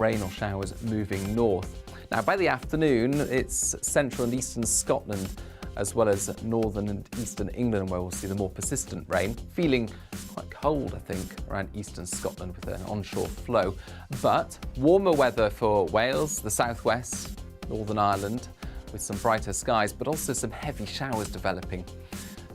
Rain or showers moving north. Now, by the afternoon, it's central and eastern Scotland, as well as northern and eastern England, where we'll see the more persistent rain. Feeling quite cold, I think, around eastern Scotland with an onshore flow. But warmer weather for Wales, the southwest, Northern Ireland, with some brighter skies, but also some heavy showers developing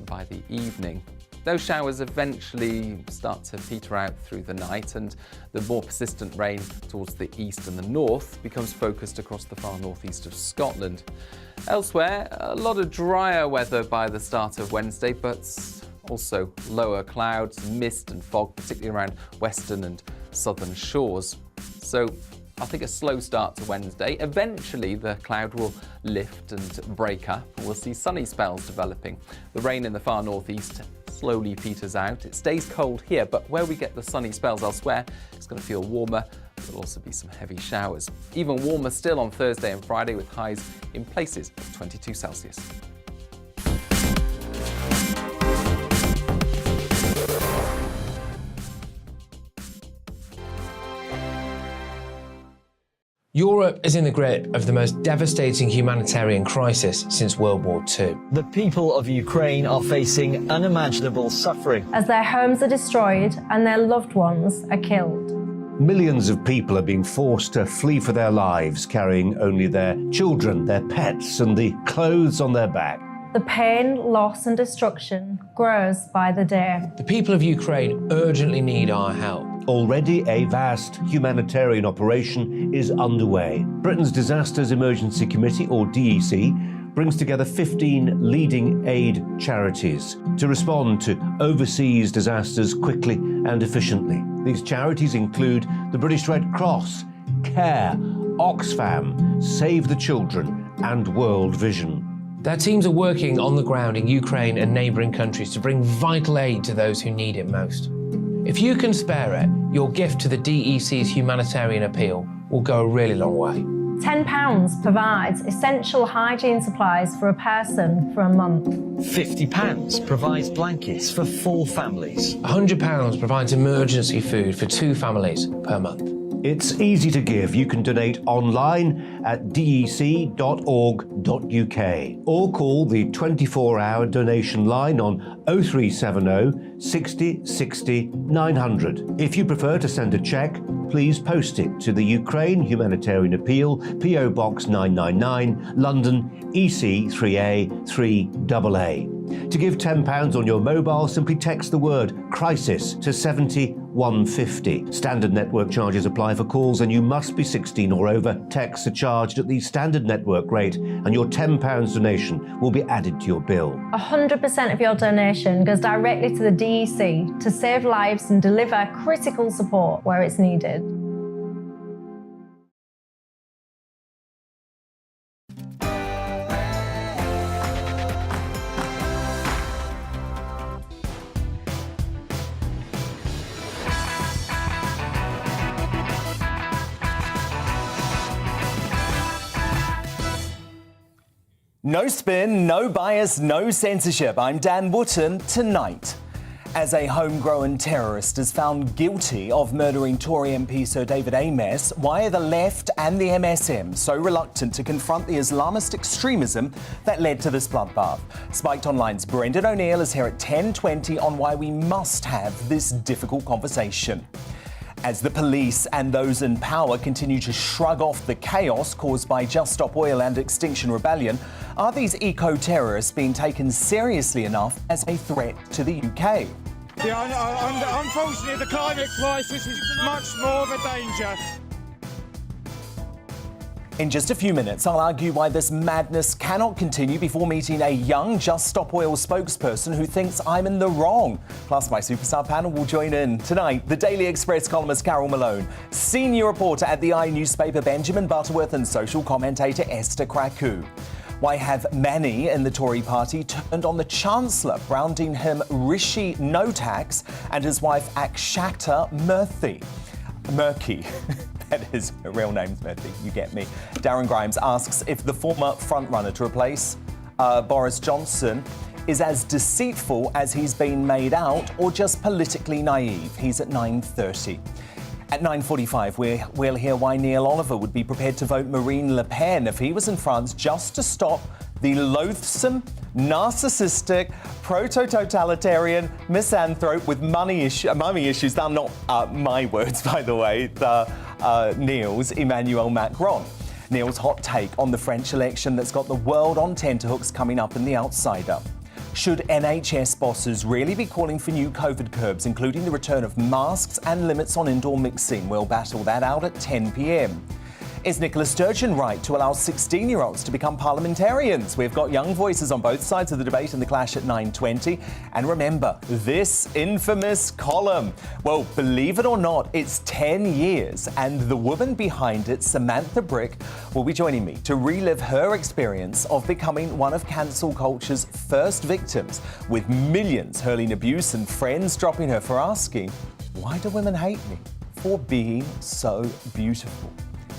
by the evening. Those showers eventually start to peter out through the night, and the more persistent rain towards the east and the north becomes focused across the far northeast of Scotland. Elsewhere, a lot of drier weather by the start of Wednesday, but also lower clouds, mist and fog, particularly around western and southern shores. So I think a slow start to Wednesday. Eventually the cloud will lift and break up. We'll see sunny spells developing. The rain in the far northeast slowly peters out. It stays cold here, but where we get the sunny spells elsewhere, it's going to feel warmer. There'll also be some heavy showers. Even warmer still on Thursday and Friday, with highs in places of 22 Celsius. Europe is in the grip of the most devastating humanitarian crisis since World War II. The people of Ukraine are facing unimaginable suffering as their homes are destroyed and their loved ones are killed. Millions of people are being forced to flee for their lives, carrying only their children, their pets, and the clothes on their back. The pain, loss and destruction grows by the day. The people of Ukraine urgently need our help. Already a vast humanitarian operation is underway. Britain's Disasters Emergency Committee, or DEC, brings together 15 leading aid charities to respond to overseas disasters quickly and efficiently. These charities include the British Red Cross, CARE, Oxfam, Save the Children and World Vision. Their teams are working on the ground in Ukraine and neighbouring countries to bring vital aid to those who need it most. If you can spare it, your gift to the DEC's humanitarian appeal will go a really long way. £10 provides essential hygiene supplies for a person for a month. £50 provides blankets for 4 families. £100 provides emergency food for 2 families per month. It's easy to give. You can donate online at dec.org.uk or call the 24-hour donation line on 0370 60 60 900. If you prefer to send a cheque, please post it to the Ukraine Humanitarian Appeal, PO Box 999, London, EC 3A 3AA. To give £10 on your mobile, simply text the word crisis to 70150. Standard network charges apply for calls, and you must be 16 or over. Texts are charged at the standard network rate, and your £10 donation will be added to your bill. 100% of your donation goes directly to the DEC to save lives and deliver critical support where it's needed. No spin, no bias, no censorship. I'm Dan Wootton. Tonight, as a homegrown terrorist is found guilty of murdering Tory MP Sir David Amess, why are the left and the MSM so reluctant to confront the Islamist extremism that led to this bloodbath? Spiked Online's Brendan O'Neill is here at 10:20 on why we must have this difficult conversation. As the police and those in power continue to shrug off the chaos caused by Just Stop Oil and Extinction Rebellion, are these eco-terrorists being taken seriously enough as a threat to the UK? Yeah, unfortunately, the climate crisis is much more of a danger. In just a few minutes, I'll argue why this madness cannot continue before meeting a young Just Stop Oil spokesperson who thinks I'm in the wrong. Plus, my superstar panel will join in. Tonight, the Daily Express columnist Carol Malone, senior reporter at the newspaper Benjamin Butterworth, and social commentator Esther Kraku. Why have many in the Tory party turned on the Chancellor, branding him Rishi No Tax and his wife Akshata Murky? That is her real name's Murphy, you get me. Darren Grimes asks if the former frontrunner to replace Boris Johnson is as deceitful as he's been made out, or just politically naive. He's at 9:30. At 9:45, we'll hear why Neil Oliver would be prepared to vote Marine Le Pen if he was in France just to stop the loathsome, narcissistic, proto-totalitarian misanthrope with mummy issues. They're not my words, by the way, Neil's, Emmanuel Macron. Neil's hot take on the French election that's got the world on tenterhooks coming up in The Outsider. Should NHS bosses really be calling for new COVID curbs, including the return of masks and limits on indoor mixing? We'll battle that out at 10 p.m. Is Nicola Sturgeon right to allow 16-year-olds to become parliamentarians? We've got young voices on both sides of the debate in the clash at 9:20. And remember, this infamous column. Well, believe it or not, it's 10 years, and the woman behind it, Samantha Brick, will be joining me to relive her experience of becoming one of cancel culture's first victims, with millions hurling abuse and friends dropping her for asking, "Why do women hate me?" for being so beautiful.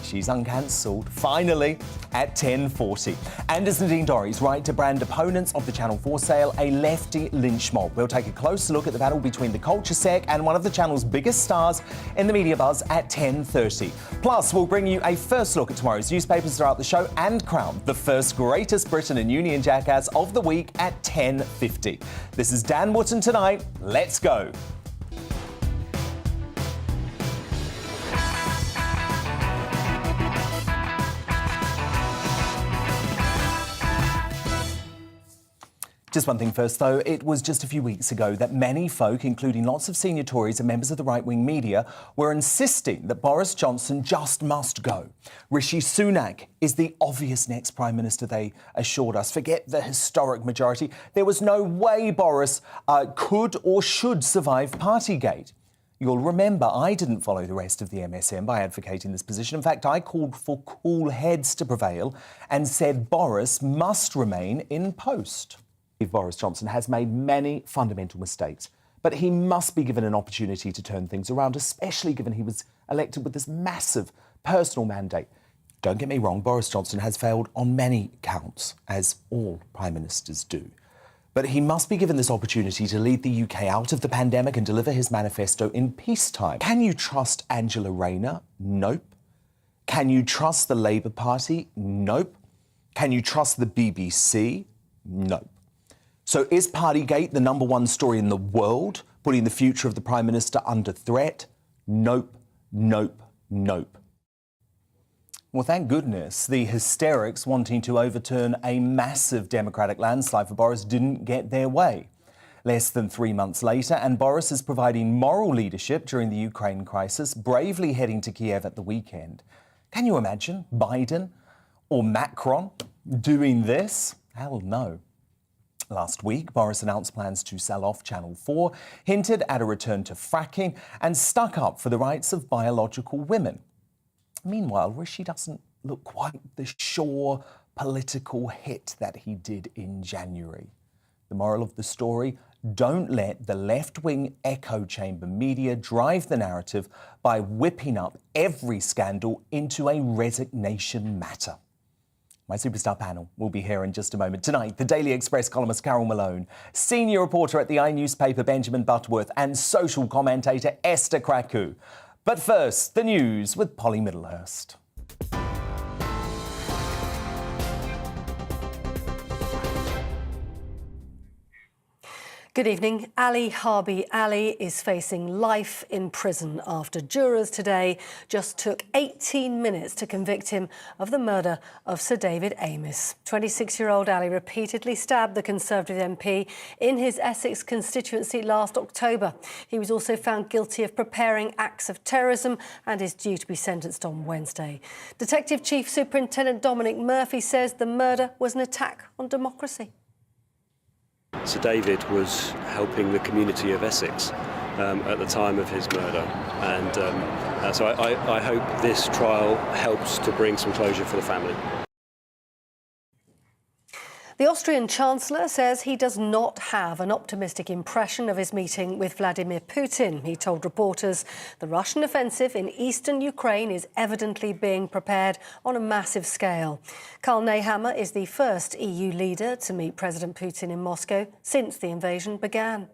She's uncancelled, finally, at 10:40. And is Nadine Dorries right to brand opponents of the Channel 4 sale a lefty lynch mob? We'll take a closer look at the battle between the culture sec and one of the channel's biggest stars in the media buzz at 10:30. Plus, we'll bring you a first look at tomorrow's newspapers throughout the show and crown the first greatest Briton and Union Jackass of the week at 10:50. This is Dan Wootton tonight. Let's go. Just one thing first, though. It was just a few weeks ago that many folk, including lots of senior Tories and members of the right-wing media, were insisting that Boris Johnson just must go. Rishi Sunak is the obvious next Prime Minister, they assured us. Forget the historic majority. There was no way Boris could or should survive Partygate. You'll remember I didn't follow the rest of the MSM by advocating this position. In fact, I called for cool heads to prevail and said Boris must remain in post. Boris Johnson has made many fundamental mistakes, but he must be given an opportunity to turn things around, especially given he was elected with this massive personal mandate. Don't get me wrong, Boris Johnson has failed on many counts, as all Prime Ministers do. But he must be given this opportunity to lead the UK out of the pandemic and deliver his manifesto in peacetime. Can you trust Angela Rayner? Nope. Can you trust the Labour Party? Nope. Can you trust the BBC? Nope. So is Partygate the #1 story in the world, putting the future of the Prime Minister under threat? Nope, nope, nope. Well, thank goodness the hysterics wanting to overturn a massive Democratic landslide for Boris didn't get their way. Less than 3 months later, and Boris is providing moral leadership during the Ukraine crisis, bravely heading to Kiev at the weekend. Can you imagine Biden or Macron doing this? Hell no. Last week, Boris announced plans to sell off Channel 4, hinted at a return to fracking, and stuck up for the rights of biological women. Meanwhile, Rishi doesn't look quite the sure political hit that he did in January. The moral of the story: don't let the left-wing echo chamber media drive the narrative by whipping up every scandal into a resignation matter. My superstar panel will be here in just a moment. Tonight, the Daily Express columnist Carol Malone, senior reporter at the iNewspaper Benjamin Butterworth, and social commentator Esther Kraku. But first, the news with Polly Middlehurst. Good evening. Ali Harbi Ali is facing life in prison after jurors today just took 18 minutes to convict him of the murder of Sir David Amess. 26-year-old Ali repeatedly stabbed the Conservative MP in his Essex constituency last October. He was also found guilty of preparing acts of terrorism and is due to be sentenced on Wednesday. Detective Chief Superintendent Dominic Murphy says the murder was an attack on democracy. Sir David was helping the community of Essex at the time of his murder, and so I hope this trial helps to bring some closure for the family. The Austrian Chancellor says he does not have an optimistic impression of his meeting with Vladimir Putin. He told reporters the Russian offensive in eastern Ukraine is evidently being prepared on a massive scale. Karl Nehammer is the first EU leader to meet President Putin in Moscow since the invasion began.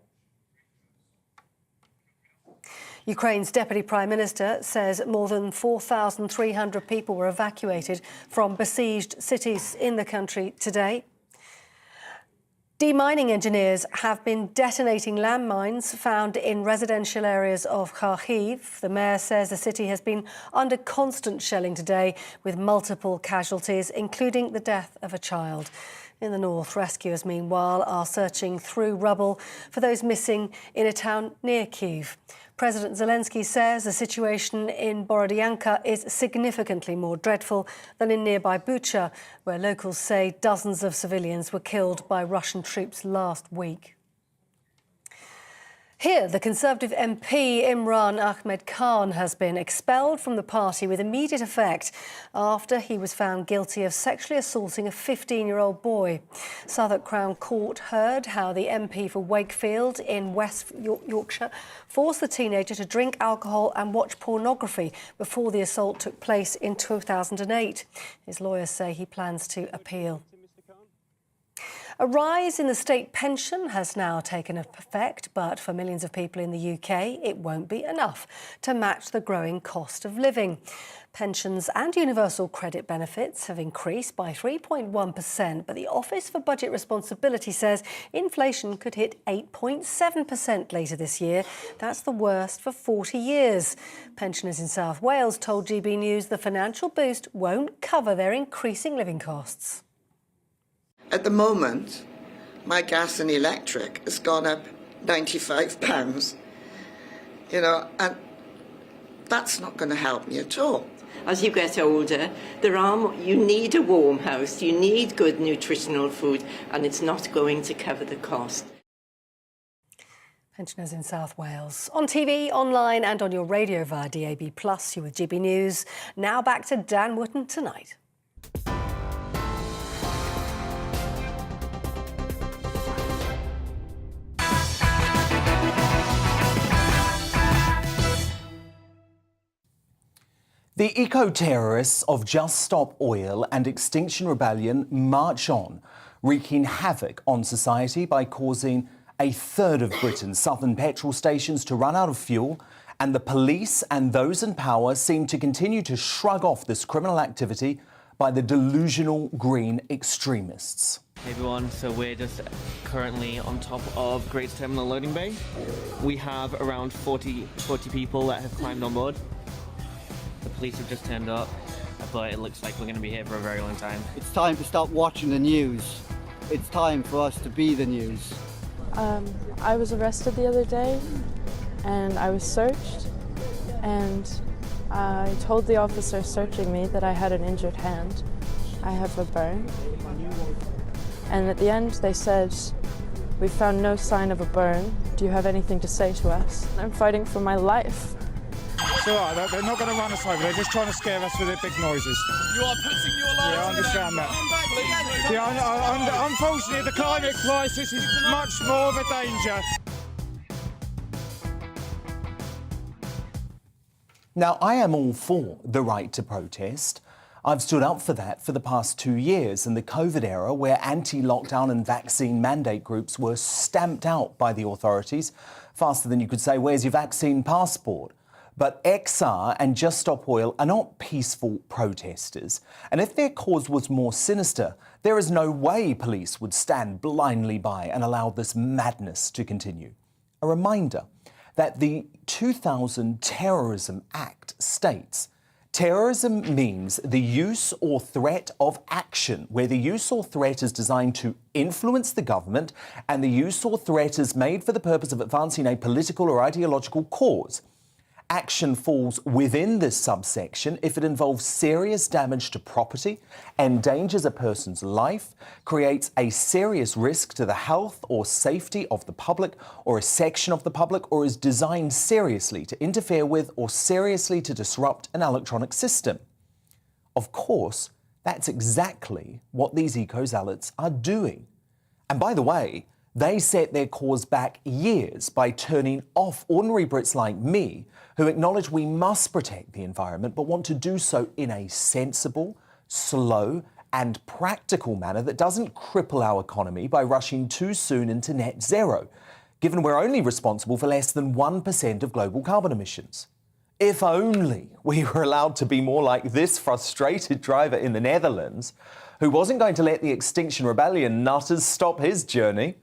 Ukraine's Deputy Prime Minister says more than 4,300 people were evacuated from besieged cities in the country today. Demining engineers have been detonating landmines found in residential areas of Kharkiv. The mayor says the city has been under constant shelling today, with multiple casualties, including the death of a child. In the north, rescuers, meanwhile, are searching through rubble for those missing in a town near Kyiv. President Zelensky says the situation in Borodyanka is significantly more dreadful than in nearby Bucha, where locals say dozens of civilians were killed by Russian troops last week. Here, the Conservative MP Imran Ahmed Khan has been expelled from the party with immediate effect after he was found guilty of sexually assaulting a 15-year-old boy. Southwark Crown Court heard how the MP for Wakefield in West Yorkshire forced the teenager to drink alcohol and watch pornography before the assault took place in 2008. His lawyers say he plans to appeal. A rise in the state pension has now taken effect, but for millions of people in the UK, it won't be enough to match the growing cost of living. Pensions and universal credit benefits have increased by 3.1%, but the Office for Budget Responsibility says inflation could hit 8.7% later this year. That's the worst for 40 years. Pensioners in South Wales told GBNews the financial boost won't cover their increasing living costs. At the moment, my gas and electric has gone up £95, and that's not going to help me at all. As you get older, you need a warm house, you need good nutritional food, and it's not going to cover the cost. Pensioners in South Wales. On TV, online and on your radio via DAB+, you're with GB News. Now back to Dan Wootton tonight. The eco-terrorists of Just Stop Oil and Extinction Rebellion march on, wreaking havoc on society by causing a third of Britain's southern petrol stations to run out of fuel, and the police and those in power seem to continue to shrug off this criminal activity by the delusional green extremists. Hey everyone, so we're just currently on top of Great Terminal Loading Bay. We have around 40 people that have climbed on board. The police have just turned up, but it looks like we're going to be here for a very long time. It's time to stop watching the news. It's time for us to be the news. I was arrested the other day and I was searched, and I told the officer searching me that I had an injured hand. I have a burn. And at the end they said, "We found no sign of a burn. Do you have anything to say to us?" I'm fighting for my life. It's all right, they're not going to run us over, they're just trying to scare us with their big noises. You are putting your lives I understand that. Yeah, unfortunately, the climate crisis is much more of a danger. Now, I am all for the right to protest. I've stood up for that for the past 2 years in the COVID era, where anti-lockdown and vaccine mandate groups were stamped out by the authorities faster than you could say, "Where's your vaccine passport?" But XR and Just Stop Oil are not peaceful protesters. And if their cause was more sinister, there is no way police would stand blindly by and allow this madness to continue. A reminder that the 2000 Terrorism Act states, terrorism means the use or threat of action, where the use or threat is designed to influence the government and the use or threat is made for the purpose of advancing a political or ideological cause. Action falls within this subsection if it involves serious damage to property, endangers a person's life, creates a serious risk to the health or safety of the public or a section of the public, or is designed seriously to interfere with or seriously to disrupt an electronic system. Of course, that's exactly what these eco-zealots are doing. And by the way, they set their cause back years by turning off ordinary Brits like me, who acknowledge we must protect the environment, but want to do so in a sensible, slow and practical manner that doesn't cripple our economy by rushing too soon into net zero. given we're only responsible for less than 1% of global carbon emissions. If only we were allowed to be more like this frustrated driver in the Netherlands, who wasn't going to let the Extinction Rebellion nutters stop his journey.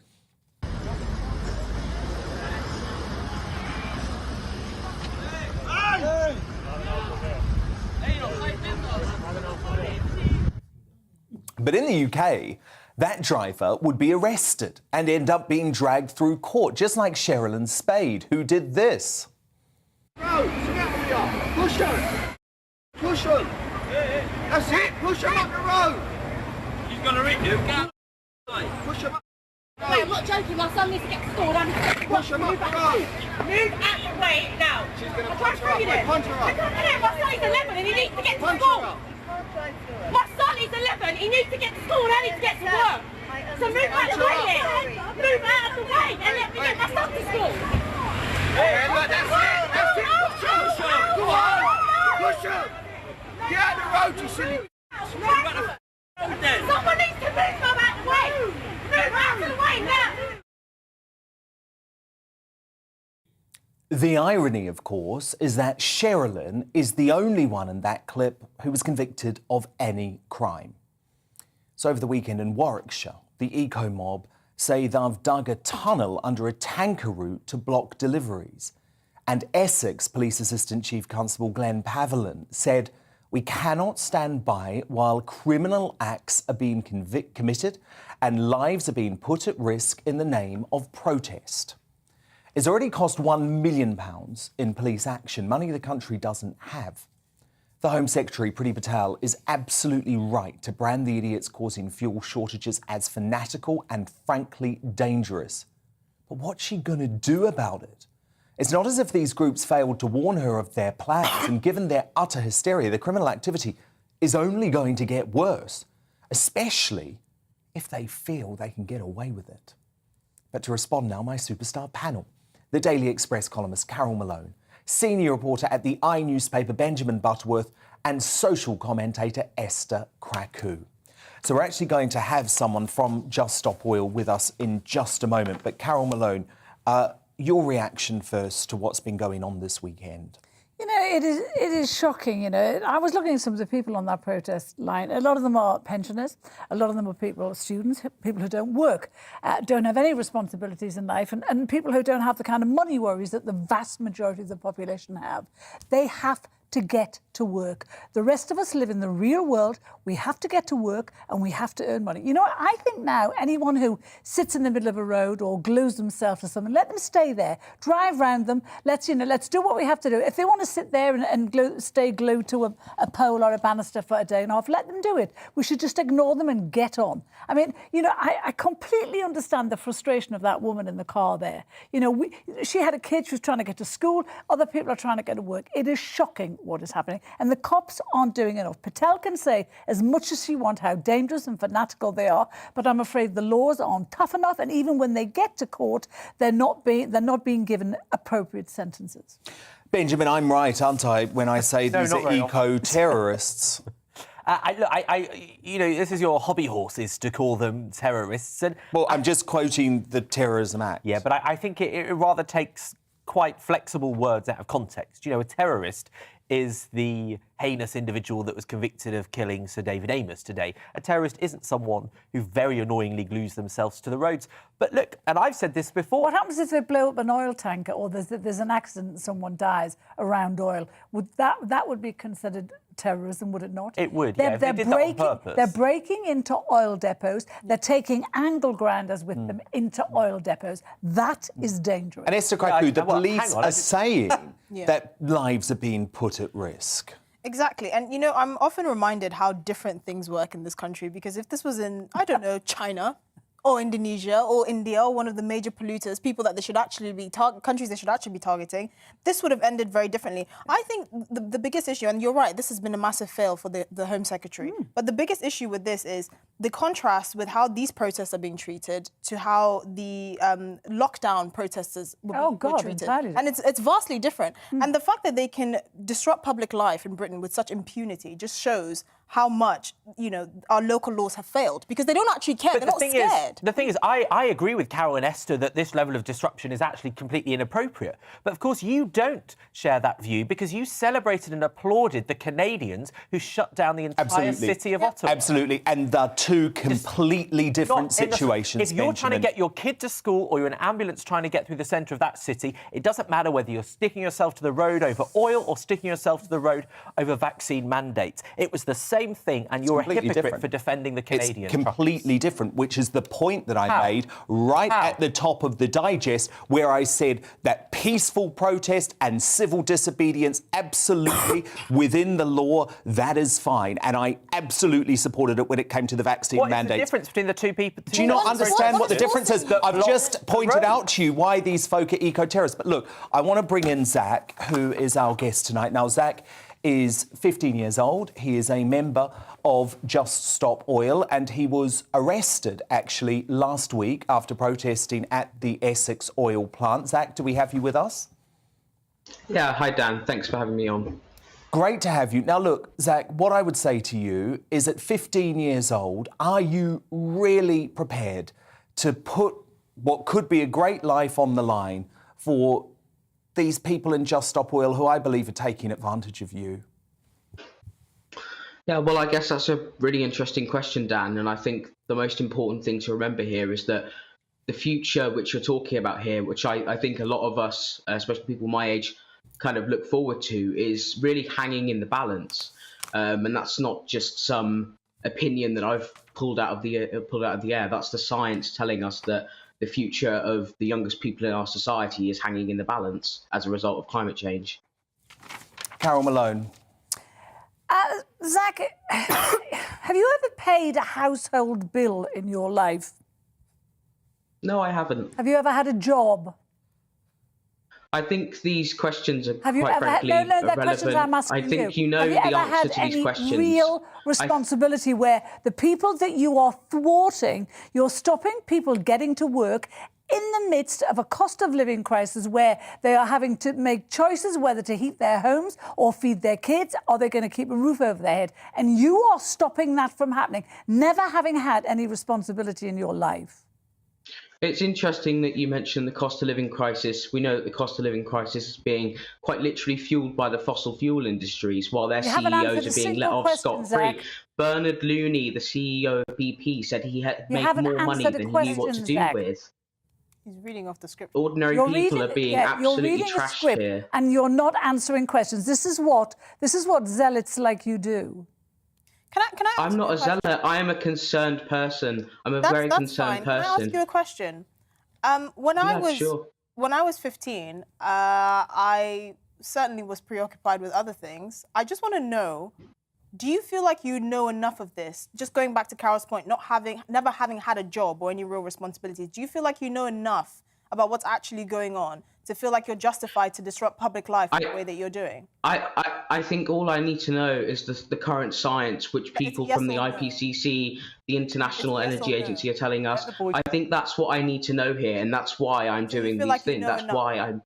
But in the UK, that driver would be arrested and end up being dragged through court, just like Sherilyn Spade, who did this. Push him! Push him! That's it! Push him up the road! He's gonna hit you. Push him up. Wait, I'm not joking. My son needs to get stored. I need to get Push him up the road! Move out the way now. She's gonna punch her up. Punch her up. My son is 11 and he needs to get to school. My son is 11. He needs to get to school and I need to get to work. So move out the way then. Move out of the way and let me get my son to school. Hey, look, that's it! That's it! Push him! Go on! Push him! Get out the road, you silly... Someone needs to move them out the way. Move out of the way now. The irony, of course, is that Sherilyn is the only one in that clip who was convicted of any crime. So over the weekend in Warwickshire, the eco-mob say they've dug a tunnel under a tanker route to block deliveries. And Essex Police Assistant Chief Constable Glenn Pavelin said, "We cannot stand by while criminal acts are being committed and lives are being put at risk in the name of protest." It's already cost £1 million in police action, money the country doesn't have. The Home Secretary, Priti Patel, is absolutely right to brand the idiots causing fuel shortages as fanatical and frankly dangerous. But what's she going to do about it? It's not as if these groups failed to warn her of their plans, and given their utter hysteria, the criminal activity is only going to get worse, especially if they feel they can get away with it. But to respond now, my superstar panel. The Daily Express columnist Carol Malone, senior reporter at the newspaper Benjamin Butterworth, and social commentator Esther Kraku. So we're actually going to have someone from Just Stop Oil with us in just a moment. But Carol Malone, your reaction first to what's been going on this weekend. You know, it is shocking, you know. I was looking at some of the people on that protest line. A lot of them are pensioners. A lot of them are students, people who don't work, don't have any responsibilities in life, and people who don't have the kind of money worries that the vast majority of the population have. They have to get to work. The rest of us live in the real world. We have to get to work and we have to earn money. You know, I think now anyone who sits in the middle of a road or glues themselves to something, let them stay there. Drive round them. Let's do what we have to do. If they want to sit there and stay glued to a pole or a banister for a day and a half, let them do it. We should just ignore them and get on. I mean, you know, I completely understand the frustration of that woman in the car there. You know, she had a kid, she was trying to get to school, other people are trying to get to work. It is shocking what is happening, and the cops aren't doing enough. Patel can say as much as she wants how dangerous and fanatical they are, but I'm afraid the laws aren't tough enough, and even when they get to court, they're not being given appropriate sentences. Benjamin, I'm right, aren't I, when I say these are eco-terrorists? You know, this is your hobby horse, is to call them terrorists. And well, I'm just quoting the Terrorism Act. Yeah, but I think it rather takes quite flexible words out of context. You know, a terrorist is the heinous individual that was convicted of killing Sir David Amess today. A terrorist isn't someone who very annoyingly glues themselves to the roads. But look, and I've said this before... What happens if they blow up an oil tanker or there's an accident and someone dies around oil? That would be considered terrorism, would it not? It would, yeah, if they did that on purpose. They're breaking into oil depots. They're taking angle grinders with them into oil depots. That is dangerous. And Esther Kraku, the police are saying that lives are being put at risk. Exactly. And, you know, I'm often reminded how different things work in this country, because if this was in, I don't know, China or Indonesia or India or one of the major polluters, people that they should actually be countries they should actually be targeting, this would have ended very differently. I think the biggest issue, and you're right, this has been a massive fail for the Home Secretary, but the biggest issue with this is the contrast with how these protests are being treated to how the lockdown protesters were treated. Entirely. And it's vastly different. And the fact that they can disrupt public life in Britain with such impunity just shows how much, you know, our local laws have failed because they don't actually care. They're not scared. The thing is, I agree with Carol and Esther that this level of disruption is actually completely inappropriate. But, of course, you don't share that view because you celebrated and applauded the Canadians who shut down the entire city of Ottawa. Absolutely. And they're two completely different situations, If you're trying to get your kid to school or you're an ambulance trying to get through the centre of that city, it doesn't matter whether you're sticking yourself to the road over oil or sticking yourself to the road over vaccine mandates. It was the same thing, and you're a hypocrite for defending the Canadians. It's completely different, which is the point that I made right at the top of the digest, where I said that peaceful protest and civil disobedience, absolutely within the law, that is fine. And I absolutely supported it when it came to the vaccine mandate. What is the difference between the two people? Do you not understand what the difference is? I've just pointed out to you why these folk are eco-terrorists. But look, I want to bring in Zach, who is our guest tonight. Now, Zach is 15 years old. He is a member of Just Stop Oil, and he was arrested, actually, last week after protesting at the Essex oil plant. Zach, do we have you with us? Yeah, hi, Dan. Thanks for having me on. Great to have you. Now, look, Zach, what I would say to you is at 15 years old, are you really prepared to put what could be a great life on the line for these people in Just Stop Oil who I believe are taking advantage of you? Yeah, well, I guess that's a really interesting question, Dan. And I think the most important thing to remember here is that the future which you're talking about here, which I think a lot of us, especially people my age, kind of look forward to, is really hanging in the balance. And that's not just some opinion that I've pulled out of the air. That's the science telling us that the future of the youngest people in our society is hanging in the balance as a result of climate change. Carol Malone. Zach, have you ever paid a household bill in your life? No, I haven't. Have you ever had a job? I think these questions are Have you quite ever frankly had, no, the irrelevant. questions I'm asking I think you know have you the ever answer had to these any questions. real responsibility where the people that you are thwarting, you're stopping people getting to work in the midst of a cost of living crisis where they are having to make choices whether to heat their homes or feed their kids, or they're going to keep a roof over their head. And you are stopping that from happening, never having had any responsibility in your life. It's interesting that you mentioned the cost of living crisis. We know that the cost of living crisis is being quite literally fueled by the fossil fuel industries, while their CEOs are being let off scot-free. Bernard Looney, the CEO of BP, said he had made more money than he knew what to do with. He's reading off the script. Ordinary people are being absolutely trashed here. And you're not answering questions. This is what zealots like you do. Can I I'm not a zealot. I am a concerned person. I'm a very concerned person. Can I ask you a question? When I was 15, I certainly was preoccupied with other things. I just want to know, do you feel like you know enough of this? Just going back to Carol's point, never having had a job or any real responsibilities, do you feel like you know enough about what's actually going on to feel like you're justified to disrupt public life in the way that you're doing? I think all I need to know is the current science, which people from the IPCC, the International Energy Agency, are telling us. I think that's what I need to know here, and that's why I'm doing these things. That's why I'm...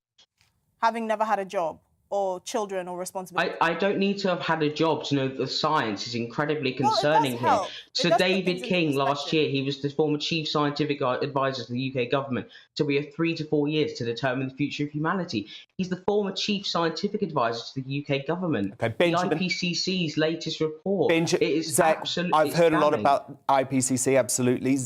Having never had a job or children or responsibilities? I don't need to have had a job to know that the science is incredibly concerning here. So David King, last year, he was the former chief scientific advisor to the UK government. So we have 3 to 4 years to determine the future of humanity. He's the former chief scientific advisor to the UK government. Okay, Benjamin, the IPCC's latest report. It is absolutely... I've heard a lot about IPCC, absolutely.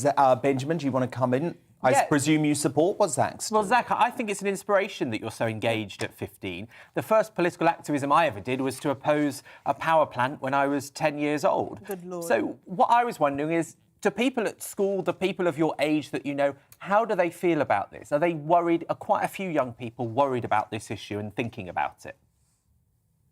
Benjamin, do you want to come in? I presume you support what Zach's doing. Well, Zach, I think it's an inspiration that you're so engaged at 15. The first political activism I ever did was to oppose a power plant when I was 10 years old. Good Lord. So what I was wondering is, to people at school, the people of your age that you know, how do they feel about this? Are they worried? Are quite a few young people worried about this issue and thinking about it?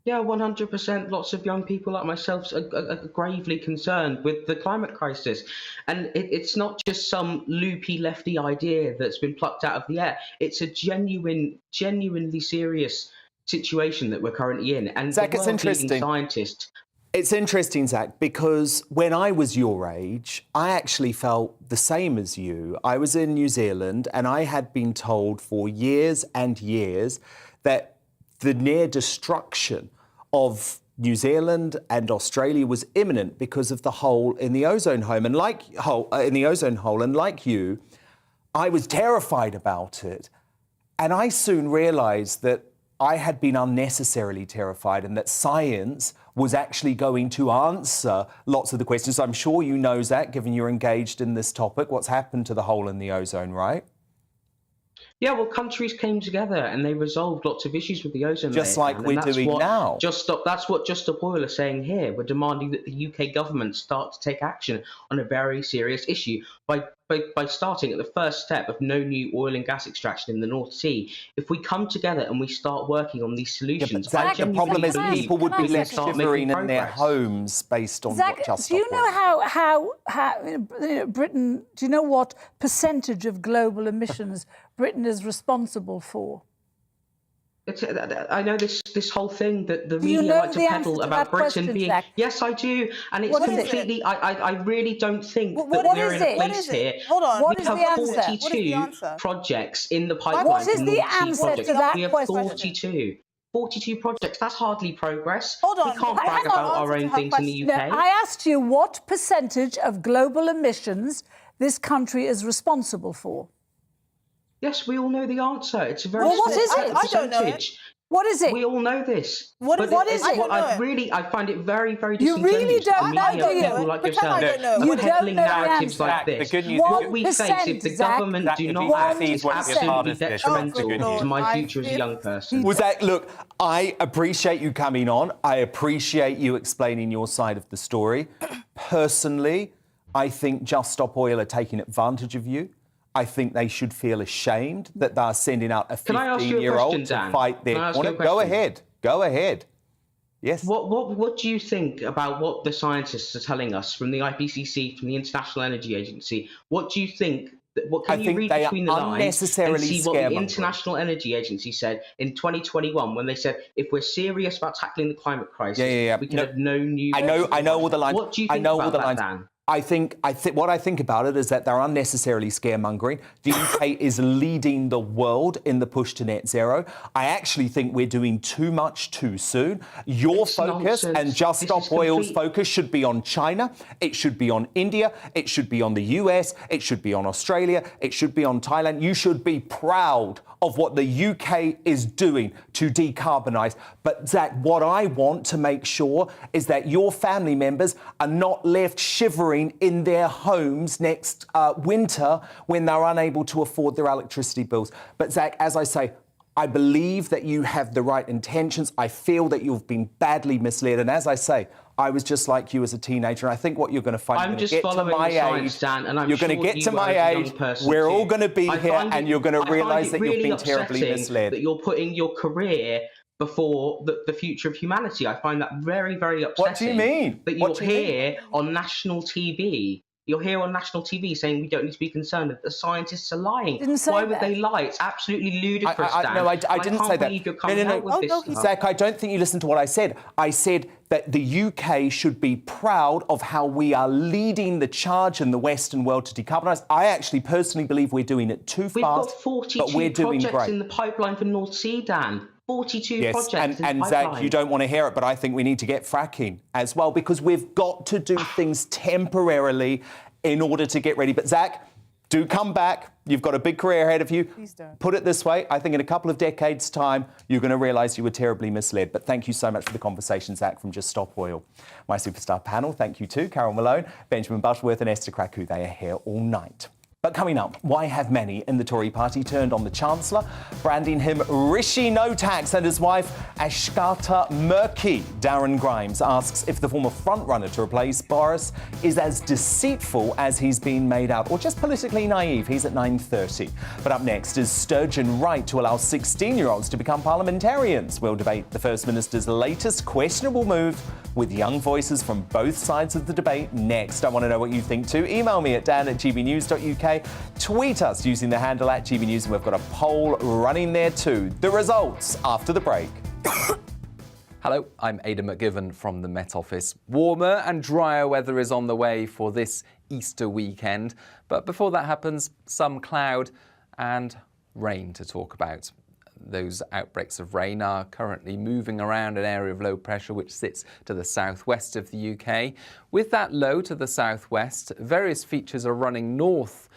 Yeah, 100%. Lots of young people like myself are gravely concerned with the climate crisis. And it's not just some loopy lefty idea that's been plucked out of the air. It's a genuinely serious situation that we're currently in. And Zach, it's interesting. Scientist... It's interesting, Zach, because when I was your age, I actually felt the same as you. I was in New Zealand and I had been told for years and years that the near destruction of New Zealand and Australia was imminent because of the hole in the ozone hole. And like you, I was terrified about it. And I soon realised that I had been unnecessarily terrified and that science was actually going to answer lots of the questions. I'm sure you know, Zach, given you're engaged in this topic, what's happened to the hole in the ozone, right? Yeah, well, countries came together and they resolved lots of issues with the ozone layer. Just like we're doing now. That's what Just Stop Oil is saying here. We're demanding that the UK government start to take action on a very serious issue by starting at the first step of no new oil and gas extraction in the North Sea. If we come together and we start working on these solutions, Zach, the problem is people would be left shivering in their homes based on Zach, what Just do you Stop Oil. know how Britain, do you know what percentage of global emissions Britain is responsible for? I know this whole thing that the Do you media know like to the peddle answer to about that Britain question, being... Zach? Yes, I do. And it's What is it? completely... I really don't think that What we're is in a it? place What is it? here... Hold on. What We is have the answer? 42 projects in the pipeline. What is for the North Sea answer projects. to that We have question? 42. 42 projects. That's hardly progress. Hold on. We can't brag about our own things in the UK. No, I asked you what percentage of global emissions this country is responsible for. Yes, we all know the answer. It's a very Well, what small is it? I don't know it. percentage. What is it? We all know this. What But is it's it? what I don't I find it very, very You disingenuous. really don't the know, media, do you? people like Pretend I yourself, don't know. You are don't peddling know the narratives answer. like The this. good news What is we face if the Zach, government do not act is absolutely detrimental to my future as a young person. Well, Zach, look, I appreciate you coming on. I appreciate you explaining your side of the story. Personally, I think Just Stop Oil are taking advantage of you. I think they should feel ashamed that they're sending out a Can I ask you a 15-year-old question, to Dan? fight their Can I ask you corner. a Go question? ahead. Go ahead. Yes. What do you think about what the scientists are telling us from the IPCC, from the International Energy Agency? What do you think? What can you read between the lines and see what the International Energy Agency said in 2021 when they said if we're serious about tackling the climate crisis, we can have no new. I know all the lines. What do you think about that, Dan? What I think about it is that they're unnecessarily scaremongering. The UK is leading the world in the push to net zero. I actually think we're doing too much too soon. Your focus and Just Stop Oil's focus should be on China. It should be on India. It should be on the US. It should be on Australia. It should be on Thailand. You should be proud of what the UK is doing to decarbonise. But Zach, what I want to make sure is that your family members are not left shivering in their homes next winter when they're unable to afford their electricity bills. But Zach, as I say, I believe that you have the right intentions. I feel that you've been badly misled. And as I say, I was just like you as a teenager. And I think what you're going to find, I'm just following the science, Dan, and I'm you're going to sure get you to my are as a age. young person We're too. all going to be I here, find and it- you're going to I find realise it that really you've been terribly upsetting misled. That you're putting your career before the future of humanity. I find that very, very upsetting. What do you mean? That you're here on national TV. You're here on national TV saying we don't need to be concerned that the scientists are lying. Didn't say Why would that. they lie? It's absolutely ludicrous, Dan. No, I didn't can't say that. believe you're coming out with this stuff. Zach, I don't think you listened to what I said. I said that the UK should be proud of how we are leading the charge in the Western world to decarbonise. I actually personally believe we're doing it too We've got fast, 42 but we're doing projects great. in the pipeline for North Sea, Dan. 42 Yes, projects in and the Zach, pipeline. you don't want to hear it, but I think we need to get fracking as well, because we've got to do things temporarily in order to get ready. But Zach, do come back. You've got a big career ahead of you. Please don't. Put it this way, I think in a couple of decades' time, you're going to realise you were terribly misled. But thank you so much for the conversation, Zach, from Just Stop Oil. My superstar panel, thank you too. Carol Malone, Benjamin Butterworth and Esther Kraku. They are here all night. But coming up, why have many in the Tory party turned on the Chancellor, branding him Rishi No Tax and his wife Ashkata Murky? Darren Grimes asks if the former frontrunner to replace Boris is as deceitful as he's been made out, or just politically naive. He's at 9:30. But up next, is Sturgeon right to allow 16-year-olds to become parliamentarians? We'll debate the First Minister's latest questionable move with young voices from both sides of the debate next. I want to know what you think too. Email me at dan@gbnews.uk. Tweet us using the handle @GBNews, and we've got a poll running there too. The results after the break. Hello, I'm Aidan McGivern from the Met Office. Warmer and drier weather is on the way for this Easter weekend. But before that happens, some cloud and rain to talk about. Those outbreaks of rain are currently moving around an area of low pressure which sits to the southwest of the UK. With that low to the southwest, various features are running north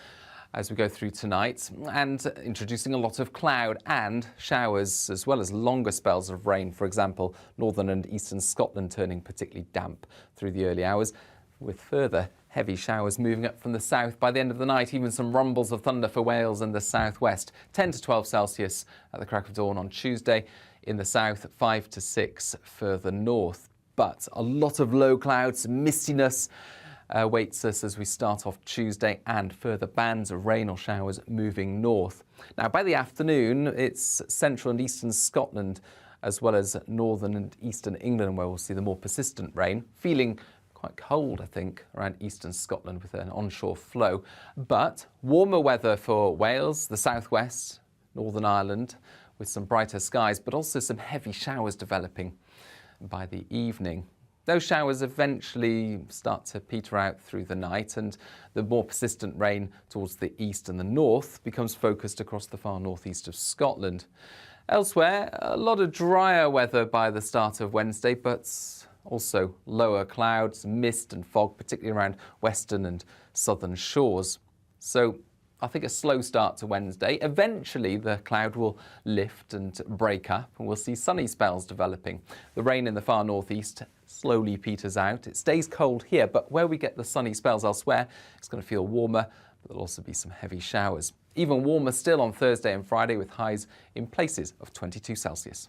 as we go through tonight and introducing a lot of cloud and showers, as well as longer spells of rain. For example, northern and eastern Scotland turning particularly damp through the early hours, with further heavy showers moving up from the south by the end of the night. Even some rumbles of thunder for Wales and the southwest. 10 to 12 Celsius at the crack of dawn on Tuesday. In the south, 5 to 6 further north. But a lot of low clouds, mistiness awaits us as we start off Tuesday, and further bands of rain or showers moving north. Now, by the afternoon, it's central and eastern Scotland, as well as northern and eastern England, where we'll see the more persistent rain. Feeling quite cold, I think, around eastern Scotland with an onshore flow. But warmer weather for Wales, the southwest, Northern Ireland, with some brighter skies, but also some heavy showers developing by the evening. Those showers eventually start to peter out through the night, and the more persistent rain towards the east and the north becomes focused across the far northeast of Scotland. Elsewhere, a lot of drier weather by the start of Wednesday, but also lower clouds, mist and fog, particularly around western and southern shores. So I think a slow start to Wednesday. Eventually the cloud will lift and break up, and we'll see sunny spells developing. The rain in the far northeast slowly peters out. It stays cold here, but where we get the sunny spells elsewhere, it's going to feel warmer, but there'll also be some heavy showers. Even warmer still on Thursday and Friday, with highs in places of 22 Celsius.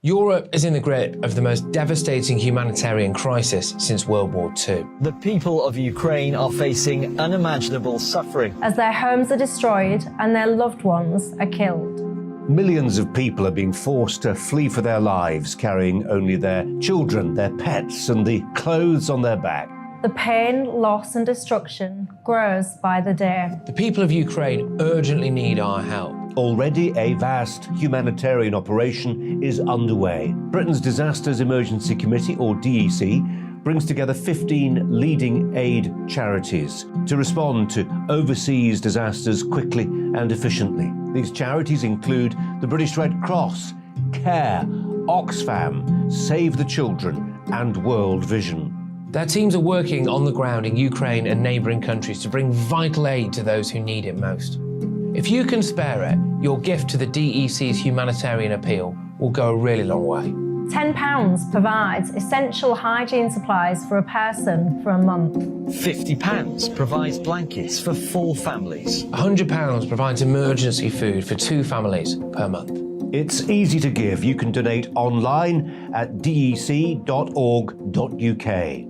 Europe is in the grip of the most devastating humanitarian crisis since World War II. The people of Ukraine are facing unimaginable suffering as their homes are destroyed and their loved ones are killed. Millions of people are being forced to flee for their lives, carrying only their children, their pets, and the clothes on their back. The pain, loss and destruction grows by the day. The people of Ukraine urgently need our help. Already a vast humanitarian operation is underway. Britain's Disasters Emergency Committee, or DEC, brings together 15 leading aid charities to respond to overseas disasters quickly and efficiently. These charities include the British Red Cross, CARE, Oxfam, Save the Children and World Vision. Their teams are working on the ground in Ukraine and neighbouring countries to bring vital aid to those who need it most. If you can spare it, your gift to the DEC's humanitarian appeal will go a really long way. £10 provides essential hygiene supplies for a person for a month. £50 provides blankets for 4 families. £100 provides emergency food for 2 families per month. It's easy to give. You can donate online at dec.org.uk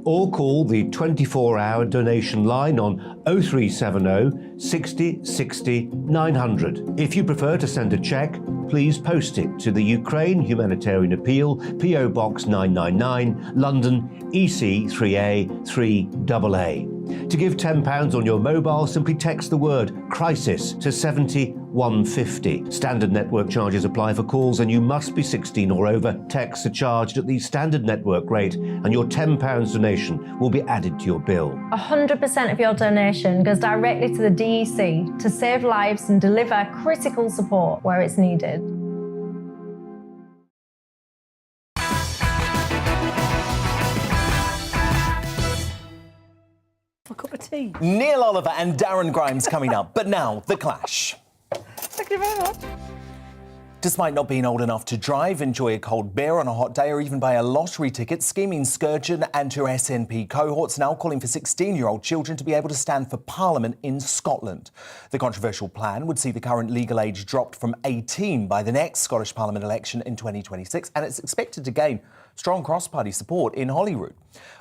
or call the 24-hour donation line on 0370 60 60 900. If you prefer to send a cheque, please post it to the Ukraine Humanitarian Appeal, PO Box 999, London, EC 3A 3AA. To give £10 on your mobile, simply text the word crisis to 70150. Standard network charges apply for calls, and you must be 16 or over. Texts are charged at the standard network rate, and your £10 donation will be added to your bill. 100% of your donation goes directly to the DEC to save lives and deliver critical support where it's needed. A cup of tea. Neil Oliver and Darren Grimes coming up. But now, The Clash. Thank you very much. Despite not being old enough to drive, enjoy a cold beer on a hot day or even buy a lottery ticket, scheming Sturgeon and her SNP cohorts now calling for 16-year-old children to be able to stand for Parliament in Scotland. The controversial plan would see the current legal age dropped from 18 by the next Scottish Parliament election in 2026, and it's expected to gain strong cross-party support in Holyrood.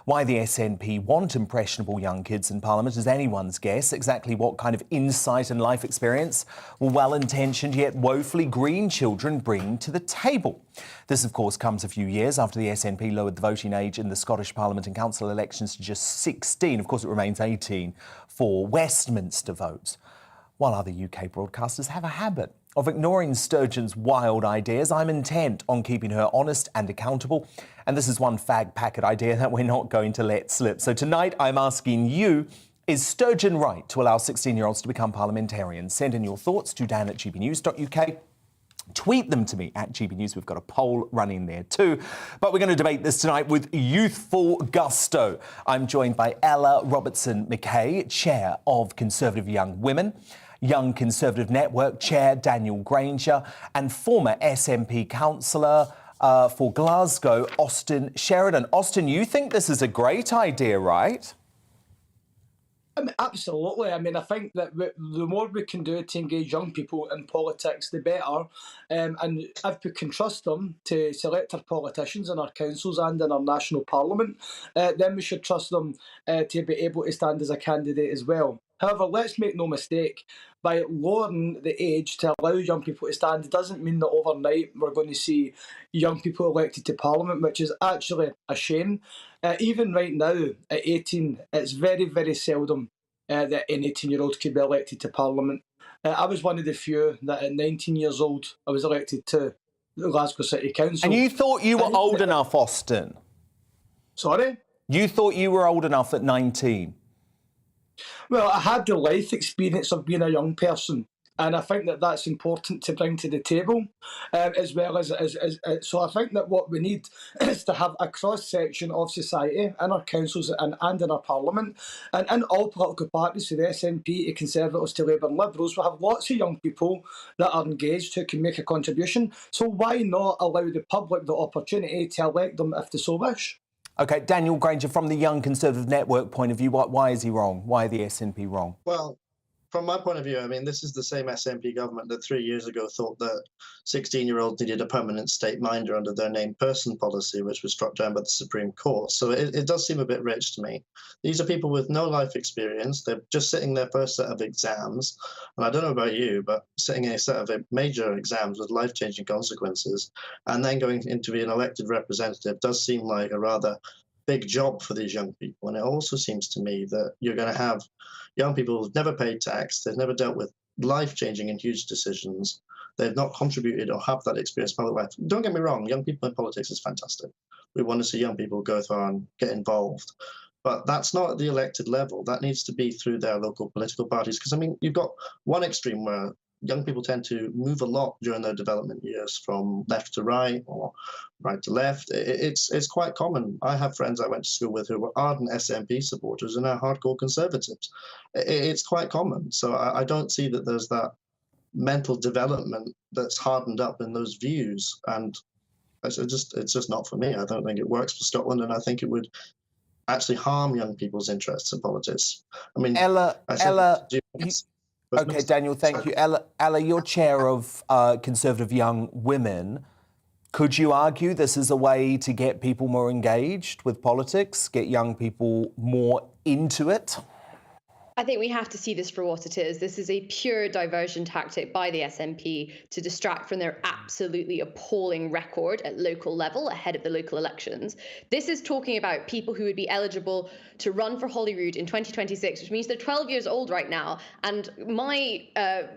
Why the SNP want impressionable young kids in Parliament is anyone's guess. Exactly what kind of insight and life experience will well-intentioned yet woefully green children bring to the table? This, of course, comes a few years after the SNP lowered the voting age in the Scottish Parliament and Council elections to just 16. Of course, it remains 18 for Westminster votes, while other UK broadcasters have a habit of ignoring Sturgeon's wild ideas. I'm intent on keeping her honest and accountable. And this is one fag packet idea that we're not going to let slip. So tonight I'm asking you, is Sturgeon right to allow 16-year-olds to become parliamentarians? Send in your thoughts to dan@gbnews.uk. Tweet them to me at GBNews. We've got a poll running there too. But we're going to debate this tonight with youthful gusto. I'm joined by Ella Robertson-McKay, Chair of Conservative Young Women, Young Conservative Network Chair Daniel Granger, and former SNP councillor for Glasgow, Austin Sheridan. Austin, you think this is a great idea, right? Absolutely. I mean, I think that the more we can do to engage young people in politics, the better. And if we can trust them to select our politicians in our councils and in our national parliament, then we should trust them to be able to stand as a candidate as well. However, let's make no mistake, by lowering the age to allow young people to stand doesn't mean that overnight we're going to see young people elected to Parliament, which is actually a shame. Even right now, at 18, it's very, very seldom that an 18-year-old could be elected to Parliament. I was one of the few that at 19 years old, I was elected to the Glasgow City Council. And you thought you were old enough, Austin? Sorry? You thought you were old enough at 19? Well, I had the life experience of being a young person, and I think that that's important to bring to the table, as well as so I think that what we need is to have a cross-section of society in our councils and in our parliament, and in all political parties, from the SNP to Conservatives to Labour and Liberals, we have lots of young people that are engaged who can make a contribution. So why not allow the public the opportunity to elect them if they so wish? OK, Daniel Granger, from the Young Conservative Network point of view, why is he wrong? Why are the SNP wrong? Well, from my point of view, I mean, this is the same SNP government that 3 years ago thought that 16-year-olds needed a permanent state minder under their named person policy, which was struck down by the Supreme Court. So it does seem a bit rich to me. These are people with no life experience. They're just sitting their first set of exams. And I don't know about you, but sitting in a set of major exams with life-changing consequences and then going in to be an elected representative does seem like a rather big job for these young people. And it also seems to me that you're going to have young people who've never paid tax, they've never dealt with life-changing and huge decisions, they've not contributed or have that experience in public life. Don't get me wrong, young people in politics is fantastic. We want to see young people go far and get involved. But that's not at the elected level. That needs to be through their local political parties. Because, I mean, you've got one extreme where young people tend to move a lot during their development years from left to right or right to left. It's quite common. I have friends I went to school with who were ardent SNP supporters and are hardcore conservatives. It's quite common. So I don't see that there's that mental development that's hardened up in those views. And it's just not for me. I don't think it works for Scotland, and I think it would actually harm young people's interests in politics. I mean, Ella. OK, Daniel, thank you. Ella, you're chair of Conservative Young Women. Could you argue this is a way to get people more engaged with politics, get young people more into it? I think we have to see this for what it is. This is a pure diversion tactic by the SNP to distract from their absolutely appalling record at local level ahead of the local elections. This is talking about people who would be eligible to run for Holyrood in 2026, which means they're 12 years old right now. And my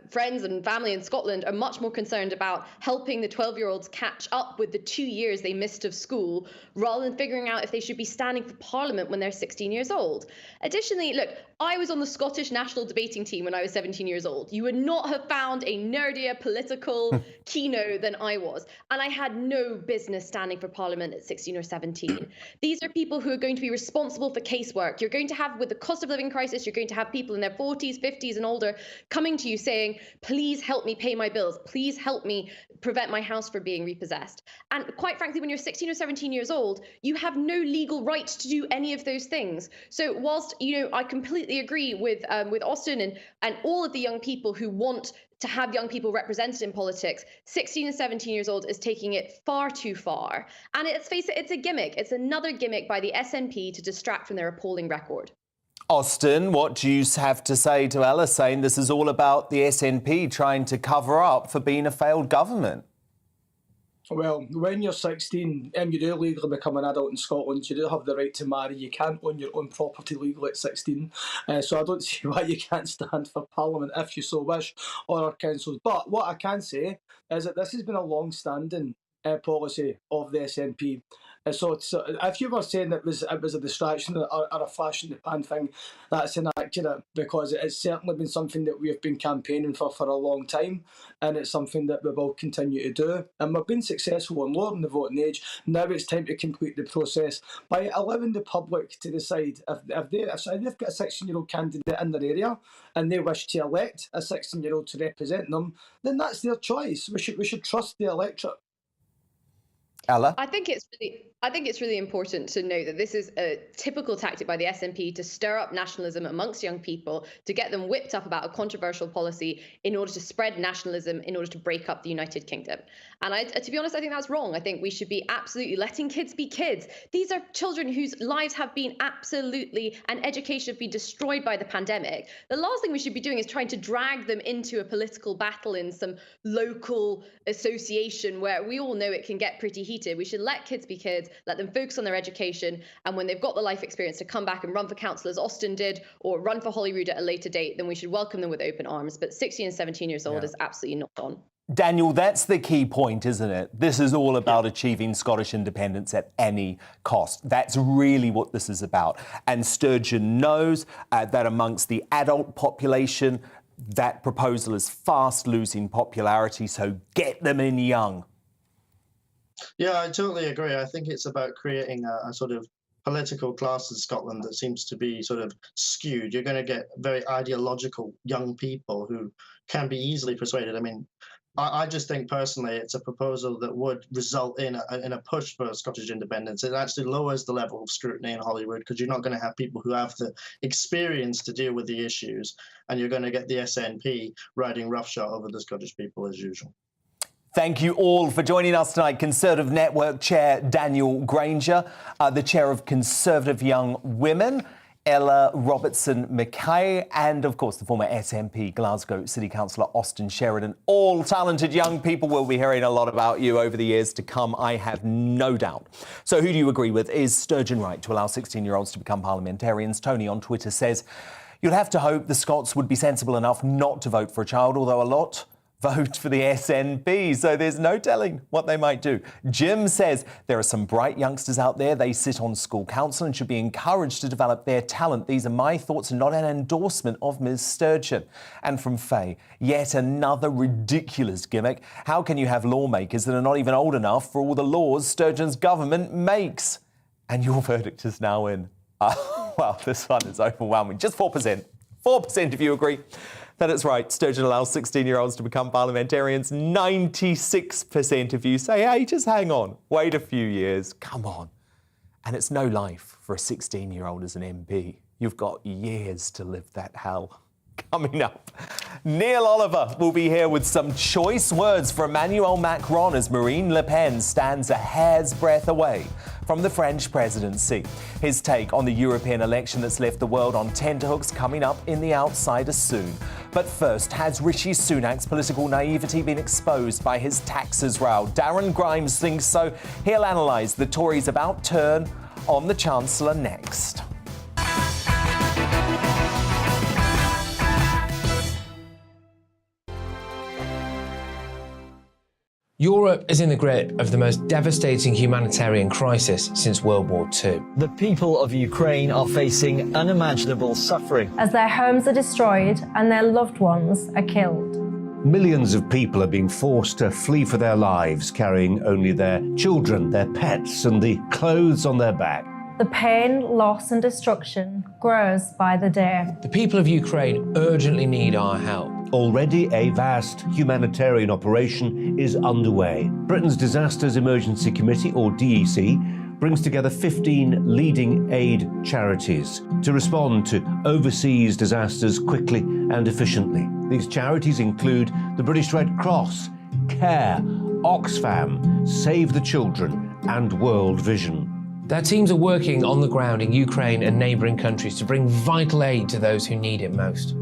friends and family in Scotland are much more concerned about helping the 12-year-olds catch up with the 2 years they missed of school, rather than figuring out if they should be standing for Parliament when they're 16 years old. Additionally, look, I was on the Scottish national debating team when I was 17 years old. You would not have found a nerdier political keynote than I was. And I had no business standing for Parliament at 16 or 17. These are people who are going to be responsible for casework. You're going to have, with the cost of living crisis, you're going to have people in their 40s, 50s and older coming to you saying, please help me pay my bills. Please help me prevent my house from being repossessed. And quite frankly, when you're 16 or 17 years old, you have no legal right to do any of those things. So whilst, I completely agree with Austin and all of the young people who want to have young people represented in politics, 16 and 17 years old is taking it far too far. And let's face it, it's a gimmick. It's another gimmick by the SNP to distract from their appalling record. Austin, what do you have to say to Ella saying this is all about the SNP trying to cover up for being a failed government? Well, when you're 16 and you do legally become an adult in Scotland, you do have the right to marry. You can't own your own property legally at 16. So I don't see why you can't stand for Parliament if you so wish, or our councils. But what I can say is that this has been a long-standing policy of the SNP. So if you were saying it was a distraction or a flash in the pan thing, that's inaccurate, because it's certainly been something that we've been campaigning for a long time, and it's something that we will continue to do. And we've been successful in lowering the voting age. Now it's time to complete the process by allowing the public to decide if they've got a 16-year-old candidate in their area and they wish to elect a 16-year-old to represent them, then that's their choice. We should trust the electorate. Ella? I think it's really important to note that this is a typical tactic by the SNP to stir up nationalism amongst young people, to get them whipped up about a controversial policy in order to spread nationalism, in order to break up the United Kingdom. And to be honest, I think that's wrong. I think we should be absolutely letting kids be kids. These are children whose lives have been absolutely, and education have been destroyed by the pandemic. The last thing we should be doing is trying to drag them into a political battle in some local association where we all know it can get pretty heated. We should let kids be kids, let them focus on their education, and when they've got the life experience to come back and run for council as Austin did, or run for Holyrood at a later date, then we should welcome them with open arms. But 16 and 17 years old is absolutely not on. Daniel, that's the key point, isn't it? This is all about achieving Scottish independence at any cost. That's really what this is about. And Sturgeon knows that amongst the adult population, that proposal is fast losing popularity, so get them in young. Yeah, I totally agree. I think it's about creating a sort of political class in Scotland that seems to be sort of skewed. You're going to get very ideological young people who can be easily persuaded. I mean, I just think personally it's a proposal that would result in a push for Scottish independence. It actually lowers the level of scrutiny in Holyrood, because you're not going to have people who have the experience to deal with the issues, and you're going to get the SNP riding roughshod over the Scottish people as usual. Thank you all for joining us tonight. Conservative Network Chair Daniel Granger, the Chair of Conservative Young Women, Ella Robertson-Mackay, and of course the former SNP Glasgow City Councillor Austin Sheridan. All talented young people. We'll be hearing a lot about you over the years to come, I have no doubt. So who do you agree with? Is Sturgeon right to allow 16-year-olds to become parliamentarians? Tony on Twitter says, you'd have to hope the Scots would be sensible enough not to vote for a child, although a lot vote for the SNP, so there's no telling what they might do. Jim says there are some bright youngsters out there. They sit on school council and should be encouraged to develop their talent. These are my thoughts, not an endorsement of Ms Sturgeon. And from Faye, yet another ridiculous gimmick. How can you have lawmakers that are not even old enough for all the laws Sturgeon's government makes? And your verdict is now in. Well, this one is overwhelming. Just 4%. 4% if you agree that it's right. Sturgeon allows 16-year-olds to become parliamentarians. 96% of you say, hey, just hang on. Wait a few years. Come on. And it's no life for a 16-year-old as an MP. You've got years to live that hell. Coming up, Neil Oliver will be here with some choice words for Emmanuel Macron as Marine Le Pen stands a hair's breadth away from the French presidency. His take on the European election that's left the world on tenterhooks coming up in The Outsider soon. But first, has Rishi Sunak's political naivety been exposed by his taxes row? Darren Grimes thinks so. He'll analyse the Tories' about turn on the Chancellor next. Europe is in the grip of the most devastating humanitarian crisis since World War II. The people of Ukraine are facing unimaginable suffering as their homes are destroyed and their loved ones are killed. Millions of people are being forced to flee for their lives, carrying only their children, their pets, and the clothes on their back. The pain, loss and destruction grows by the day. The people of Ukraine urgently need our help. Already a vast humanitarian operation is underway. Britain's Disasters Emergency Committee, or DEC, brings together 15 leading aid charities to respond to overseas disasters quickly and efficiently. These charities include the British Red Cross, CARE, Oxfam, Save the Children and World Vision. Their teams are working on the ground in Ukraine and neighbouring countries to bring vital aid to those who need it most.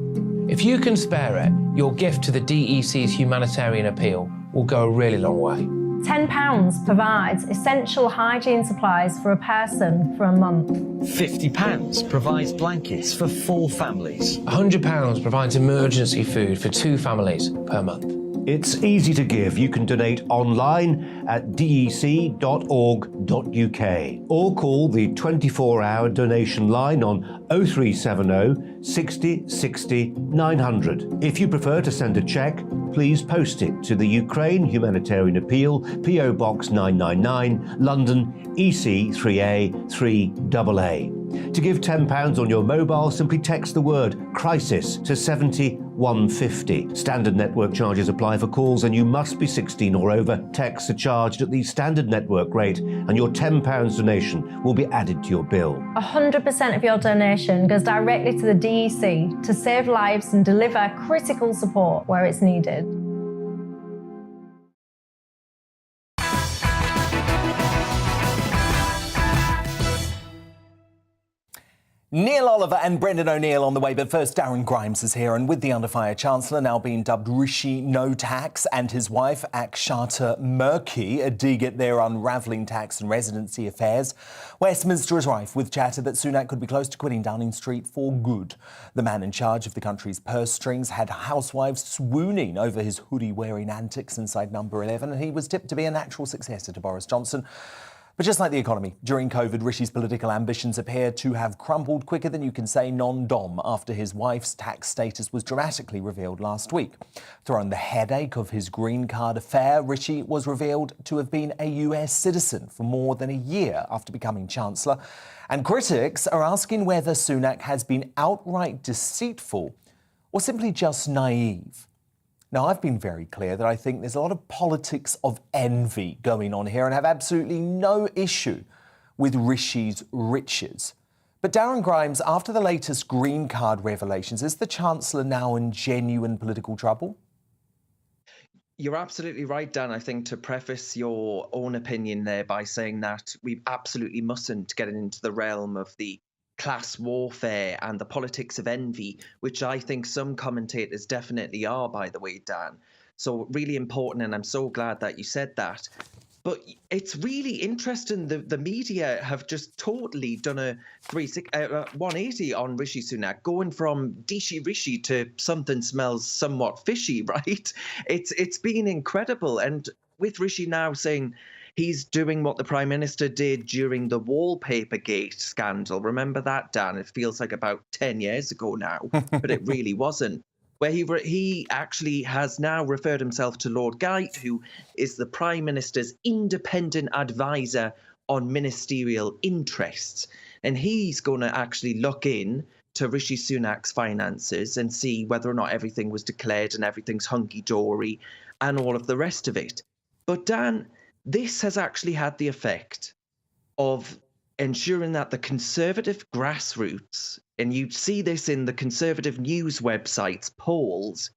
If you can spare it, your gift to the DEC's humanitarian appeal will go a really long way. £10 provides essential hygiene supplies for a person for a month. £50 provides blankets for 4 families. £100 provides emergency food for 2 families per month. It's easy to give. You can donate online at dec.org.uk or call the 24-hour donation line on 0370 60 60 900. If you prefer to send a cheque, please post it to the Ukraine Humanitarian Appeal, PO Box 999, London, EC 3A 3AA. To give £10 on your mobile, simply text the word crisis to 70150. Standard network charges apply for calls and you must be 16 or over. Texts are charged at the standard network rate and your £10 donation will be added to your bill. 100% of your donation goes directly to the DEC to save lives and deliver critical support where it's needed. Neil Oliver and Brendan O'Neill on the way, but first Darren Grimes is here, and with the under fire Chancellor now being dubbed Rishi No Tax and his wife Akshata Murky dig at their unravelling tax and residency affairs, Westminster is rife with chatter that Sunak could be close to quitting Downing Street for good. The man in charge of the country's purse strings had housewives swooning over his hoodie-wearing antics inside Number 11, and he was tipped to be a natural successor to Boris Johnson. But just like the economy, during COVID, Rishi's political ambitions appear to have crumbled quicker than you can say non-dom after his wife's tax status was dramatically revealed last week. Throwing the headache of his green card affair, Rishi was revealed to have been a US citizen for more than a year after becoming Chancellor. And critics are asking whether Sunak has been outright deceitful or simply just naive. Now, I've been very clear that I think there's a lot of politics of envy going on here and have absolutely no issue with Rishi's riches. But Darren Grimes, after the latest green card revelations, is the Chancellor now in genuine political trouble? You're absolutely right, Dan. I think to preface your own opinion there by saying that we absolutely mustn't get into the realm of the class warfare and the politics of envy, which I think some commentators definitely are, by the way, Dan. So really important, and I'm so glad that you said that. But it's really interesting. The media have just totally done a 180 on Rishi Sunak, going from Dishi Rishi to something smells somewhat fishy, right? It's been incredible. And with Rishi now saying he's doing what the Prime Minister did during the Wallpapergate scandal. Remember that, Dan? It feels like about 10 years ago now, but it really wasn't. Where he actually has now referred himself to Lord Geidt, who is the Prime Minister's independent advisor on ministerial interests. And he's going to actually look in to Rishi Sunak's finances and see whether or not everything was declared and everything's hunky-dory and all of the rest of it. But Dan, this has actually had the effect of ensuring that the Conservative grassroots, and you see this in the Conservative news websites polls,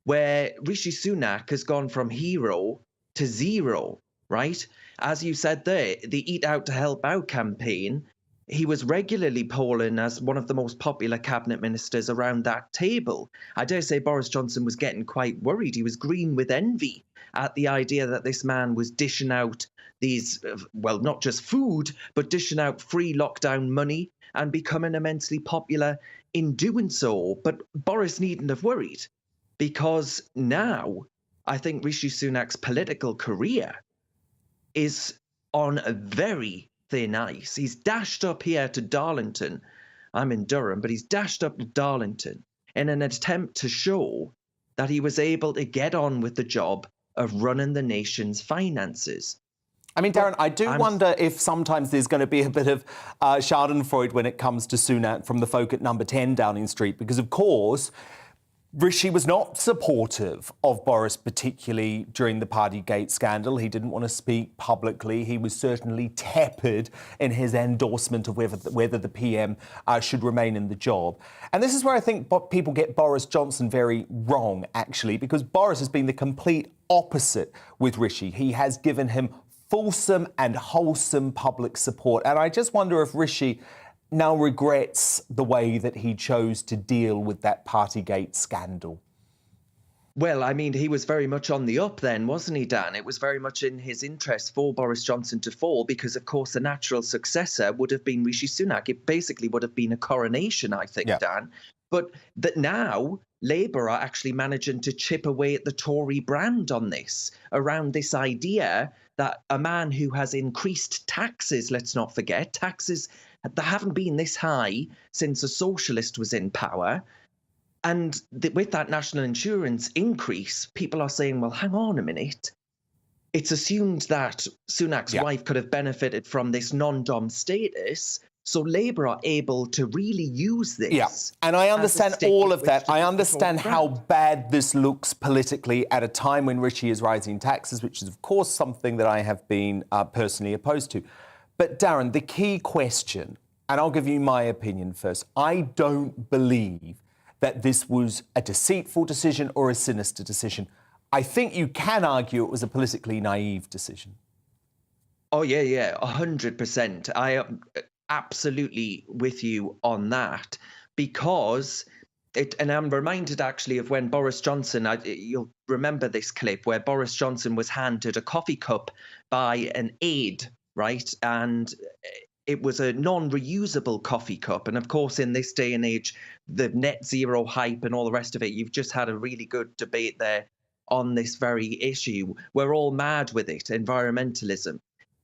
where Rishi Sunak has gone from hero to zero, right? As you said there, the Eat Out to Help Out campaign, he was regularly polling as one of the most popular cabinet ministers around that table. I dare say Boris Johnson was getting quite worried. He was green with envy at the idea that this man was dishing out these, well, not just food, but dishing out free lockdown money and becoming immensely popular in doing so. But Boris needn't have worried, because now I think Rishi Sunak's political career is on a very thin ice. He's dashed up here to Darlington. I'm in Durham, but he's dashed up to Darlington in an attempt to show that he was able to get on with the job of running the nation's finances. I mean, Darren, I do wonder if sometimes there's going to be a bit of schadenfreude when it comes to Sunak from the folk at Number 10 Downing Street, because, of course, Rishi was not supportive of Boris, particularly during the Partygate scandal. He didn't want to speak publicly. He was certainly tepid in his endorsement of whether the PM should remain in the job. And this is where I think people get Boris Johnson very wrong, actually, because Boris has been the complete opposite with Rishi. He has given him fulsome and wholesome public support. And I just wonder if Rishi now regrets the way that he chose to deal with that Partygate scandal. Well, I mean, he was very much on the up then, wasn't he, Dan? It was very much in his interest for Boris Johnson to fall because, of course, the natural successor would have been Rishi Sunak. It basically would have been a coronation, I think, Dan. But that now Labour are actually managing to chip away at the Tory brand on this, around this idea that a man who has increased taxes, let's not forget, taxes that haven't been this high since a socialist was in power. And with that national insurance increase, people are saying, well, hang on a minute. It's assumed that Sunak's wife could have benefited from this non-dom status. So Labour are able to really use this. Yeah, and I understand all of that. I understand how bad this looks politically at a time when Rishi is raising taxes, which is, of course, something that I have been personally opposed to. But, Darren, the key question, and I'll give you my opinion first, I don't believe that this was a deceitful decision or a sinister decision. I think you can argue it was a politically naive decision. Oh, yeah, 100%. I am absolutely with you on that because and I'm reminded actually of when Boris Johnson, you'll remember this clip where Boris Johnson was handed a coffee cup by an aide, right? And it was a non-reusable coffee cup. And of course, in this day and age, the net zero hype and all the rest of it, you've just had a really good debate there on this very issue. We're all mad with it, environmentalism.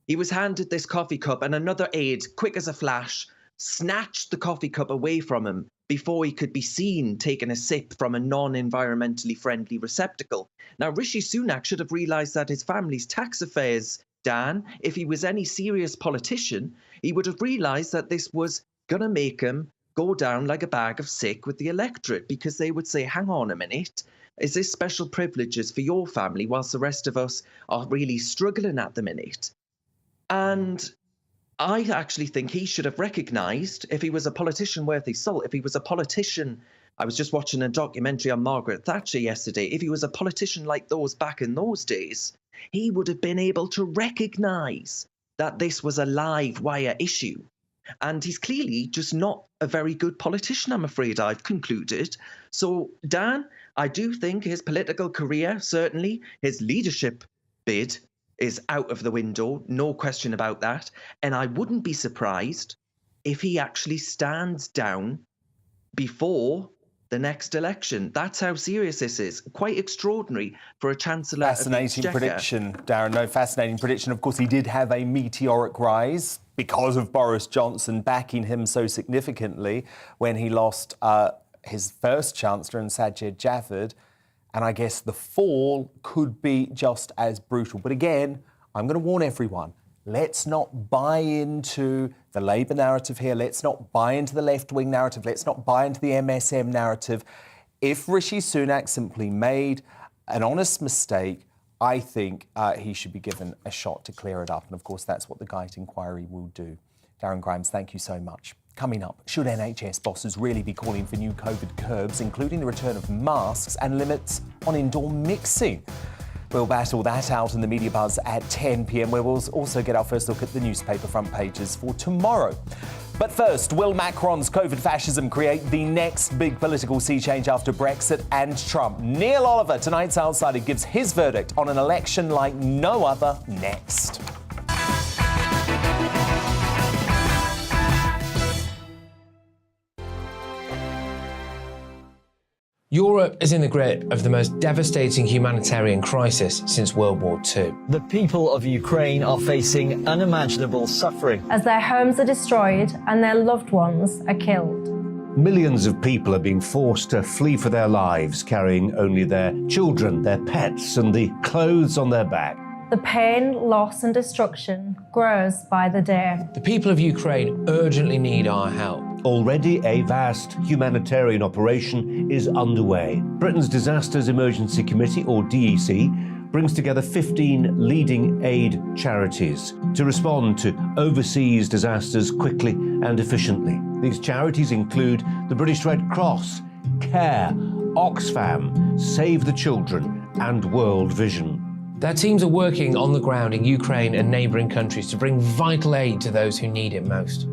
He was handed this coffee cup and another aide, quick as a flash, snatched the coffee cup away from him before he could be seen taking a sip from a non-environmentally friendly receptacle. Now, Rishi Sunak should have realised that his family's tax affairs, Dan, if he was any serious politician, he would have realised that this was going to make him go down like a bag of sick with the electorate, because they would say, hang on a minute, is this special privileges for your family whilst the rest of us are really struggling at the minute? And I actually think he should have recognised, if he was a politician worth his salt, if he was a politician, I was just watching a documentary on Margaret Thatcher yesterday, if he was a politician like those back in those days, he would have been able to recognise that this was a live wire issue. And he's clearly just not a very good politician, I'm afraid I've concluded. So, Dan, I do think his political career, certainly his leadership bid, is out of the window, no question about that. And I wouldn't be surprised if he actually stands down before the next election. That's how serious this is. Quite extraordinary for a Chancellor. Fascinating prediction, Darren. No, fascinating prediction. Of course, he did have a meteoric rise because of Boris Johnson backing him so significantly when he lost his first Chancellor in Sajid Javid. And I guess the fall could be just as brutal. But again, I'm going to warn everyone, let's not buy into the Labour narrative here. Let's not buy into the left-wing narrative. Let's not buy into the MSM narrative. If Rishi Sunak simply made an honest mistake, I think he should be given a shot to clear it up. And of course, that's what the Guyot inquiry will do. Darren Grimes, thank you so much. Coming up, should NHS bosses really be calling for new COVID curbs, including the return of masks and limits on indoor mixing? We'll battle that out in the Media Buzz at 10 p.m, where we'll also get our first look at the newspaper front pages for tomorrow. But first, will Macron's COVID fascism create the next big political sea change after Brexit and Trump? Neil Oliver, tonight's Outsider, gives his verdict on an election like no other next. Europe is in the grip of the most devastating humanitarian crisis since World War II. The people of Ukraine are facing unimaginable suffering as their homes are destroyed and their loved ones are killed. Millions of people are being forced to flee for their lives, carrying only their children, their pets, and the clothes on their back. The pain, loss and destruction grows by the day. The people of Ukraine urgently need our help. Already a vast humanitarian operation is underway. Britain's Disasters Emergency Committee, or DEC, brings together 15 leading aid charities to respond to overseas disasters quickly and efficiently. These charities include the British Red Cross, CARE, Oxfam, Save the Children, and World Vision. Their teams are working on the ground in Ukraine and neighbouring countries to bring vital aid to those who need it most.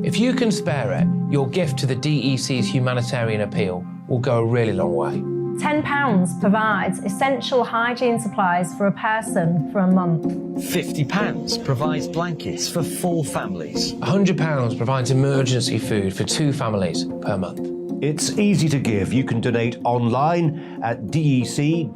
If you can spare it, your gift to the DEC's humanitarian appeal will go a really long way. £10 provides essential hygiene supplies for a person for a month. £50 provides blankets for 4 families. £100 provides emergency food for 2 families per month. It's easy to give. You can donate online at dec.org.uk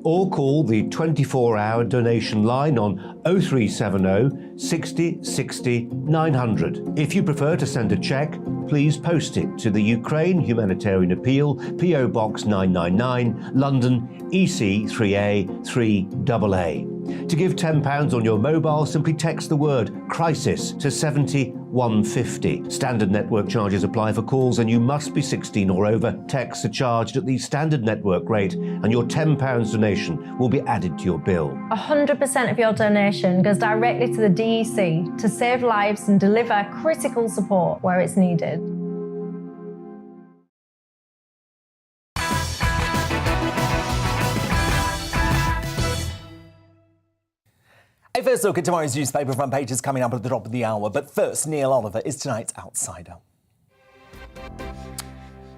or call the 24-hour donation line on 0370 60 60 900. If you prefer to send a cheque, please post it to the Ukraine Humanitarian Appeal, PO Box 999, London, EC 3A 3AA. To give £10 on your mobile, simply text the word crisis to 70150. Standard network charges apply for calls and you must be 16 or over. Texts are charged at the standard network rate and your £10 donation will be added to your bill. 100% of your donation goes directly to the DEC to save lives and deliver critical support where it's needed. A first look at tomorrow's newspaper front pages coming up at the top of the hour. But first, Neil Oliver is tonight's outsider.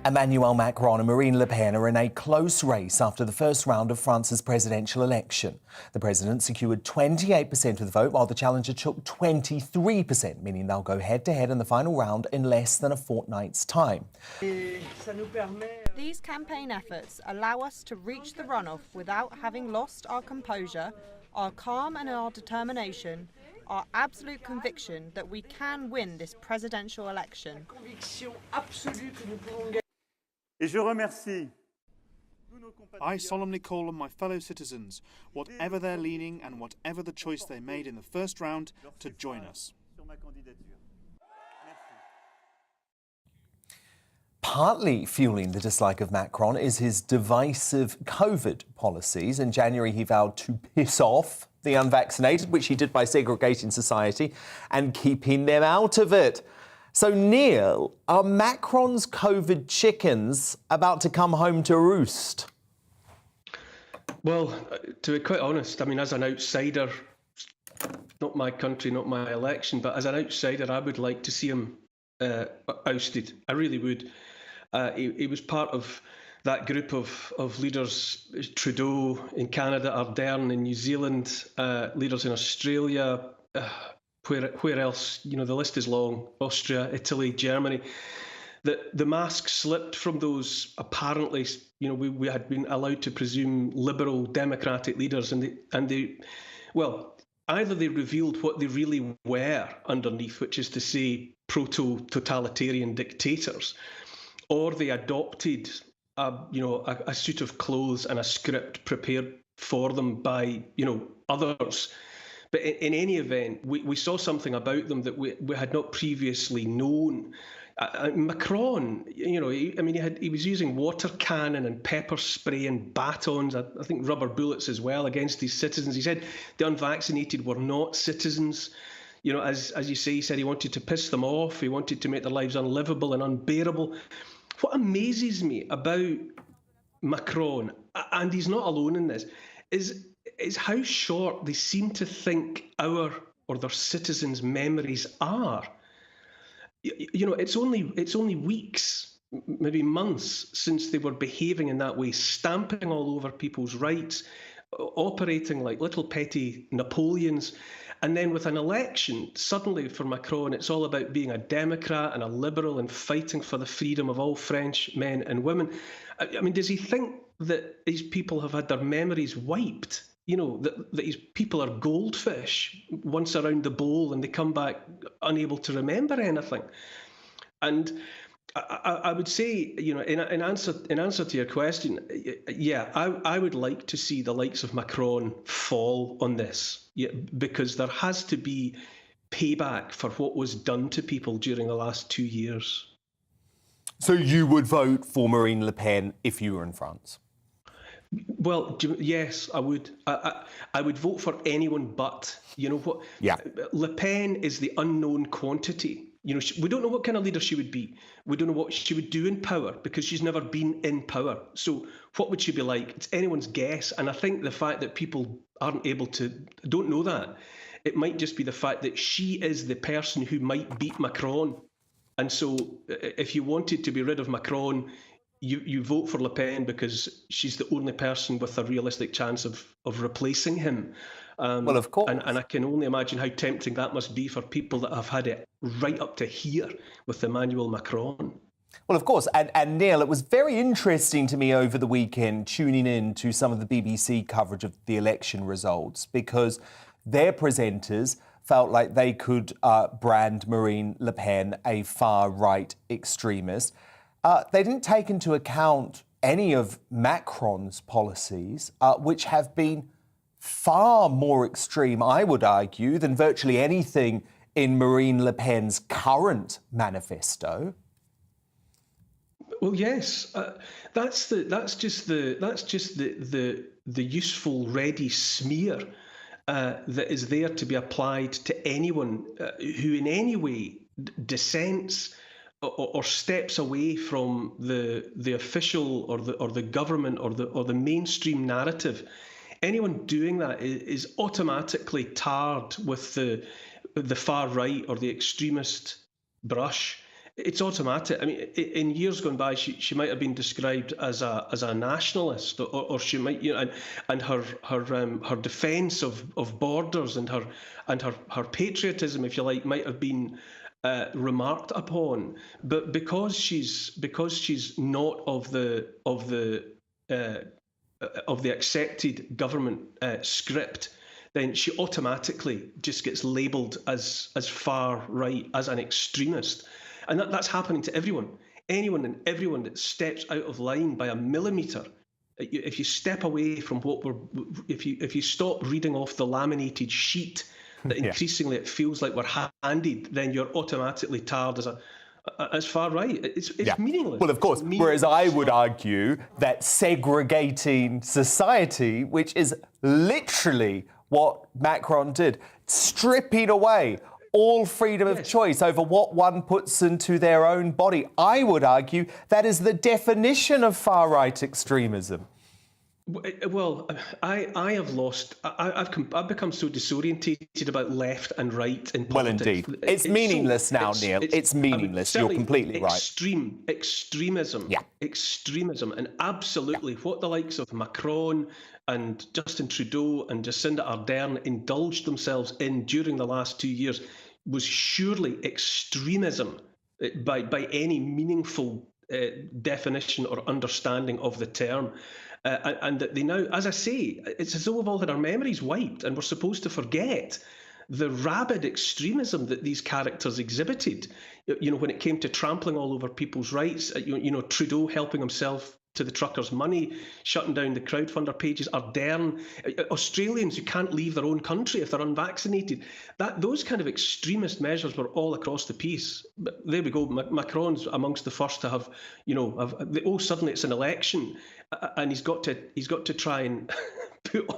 Emmanuel Macron and Marine Le Pen are in a close race after the first round of France's presidential election. The president secured 28% of the vote, while the challenger took 23%, meaning they'll go head-to-head in the final round in less than a fortnight's time. These campaign efforts allow us to reach the runoff without having lost our composure, our calm and our determination, our absolute conviction that we can win this presidential election. I solemnly call on my fellow citizens, whatever their leaning and whatever the choice they made in the first round, to join us. Partly fueling the dislike of Macron is his divisive COVID policies. In January, he vowed to piss off the unvaccinated, which he did by segregating society and keeping them out of it. So, Neil, are Macron's COVID chickens about to come home to roost? Well, to be quite honest, I mean, as an outsider, not my country, not my election, but as an outsider, I would like to see him ousted. I really would. He was part of that group of leaders, Trudeau in Canada, Ardern in New Zealand, leaders in Australia, where else? You know, the list is long. Austria, Italy, Germany. The mask slipped from those apparently, you know, we had been allowed to presume liberal democratic leaders, and they well, either they revealed what they really were underneath, which is to say proto-totalitarian dictators, or they adopted a suit of clothes and a script prepared for them by, you know, others. But in any event, we saw something about them that we had not previously known. Macron, you know, he was using water cannon and pepper spray and batons, I think rubber bullets as well, against his citizens. He said the unvaccinated were not citizens. You know, as you say, he said he wanted to piss them off. He wanted to make their lives unlivable and unbearable. What amazes me about Macron, and he's not alone in this, is how short they seem to think our or their citizens' memories are. You know, it's only weeks, maybe months, since they were behaving in that way, stamping all over people's rights, operating like little petty Napoleons. And then with an election, suddenly for Macron, it's all about being a Democrat and a liberal and fighting for the freedom of all French men and women. I mean, does he think that these people have had their memories wiped? You know, that these people are goldfish once around the bowl and they come back unable to remember anything. And I would say, you know, in answer to your question, yeah, I would like to see the likes of Macron fall on this, because there has to be payback for what was done to people during the last 2 years. So you would vote for Marine Le Pen if you were in France? Well, yes, I would. I would vote for anyone but, you know what? Yeah. Le Pen is the unknown quantity. You know, we don't know what kind of leader she would be. We don't know what she would do in power because she's never been in power. So what would she be like? It's anyone's guess. And I think the fact that people don't know that, it might just be the fact that she is the person who might beat Macron. And so if you wanted to be rid of Macron, you vote for Le Pen because she's the only person with a realistic chance of replacing him. Well, of course. And I can only imagine how tempting that must be for people that have had it right up to here with Emmanuel Macron. Well, of course. And Neil, it was very interesting to me over the weekend tuning in to some of the BBC coverage of the election results, because their presenters felt like they could brand Marine Le Pen a far-right extremist. They didn't take into account any of Macron's policies, which have been far more extreme, I would argue, than virtually anything in Marine Le Pen's current manifesto. Well, yes, that's just the useful, ready smear that is there to be applied to anyone who in any way dissents or steps away from the official or the government or the mainstream narrative. Anyone doing that is automatically tarred with the far right or the extremist brush. It's automatic. I mean, in years gone by, she might have been described as a nationalist, or she might, and her defence of borders and her patriotism, if you like, might have been remarked upon. But because she's not of the accepted government script, then she automatically just gets labelled as far right, as an extremist. And that's happening to everyone. Anyone and everyone that steps out of line by a millimetre. If you step away from if you stop reading off the laminated sheet that increasingly it feels like we're handed, then you're automatically tarred as far right. It's meaningless. Well, of course. Whereas I would argue that segregating society, which is literally what Macron did, stripping away all freedom of choice over what one puts into their own body, I would argue that is the definition of far-right extremism. Well, I've become so disorientated about left and right in politics. Well, indeed. It's meaningless now, Neil. It's meaningless. You're completely right. Extremism. Yeah. Extremism. And absolutely what the likes of Macron and Justin Trudeau and Jacinda Ardern indulged themselves in during the last 2 years was surely extremism by any meaningful definition or understanding of the term. And that they now, as I say, it's as though we've all had our memories wiped and we're supposed to forget the rabid extremism that these characters exhibited. When it came to trampling all over people's rights, Trudeau helping himself to the truckers' money, shutting down the crowdfunder pages, Ardern, Australians who can't leave their own country if they're unvaccinated. Those kind of extremist measures were all across the piece. But there we go. Macron's amongst the first to have, suddenly it's an election, and he's got to try and put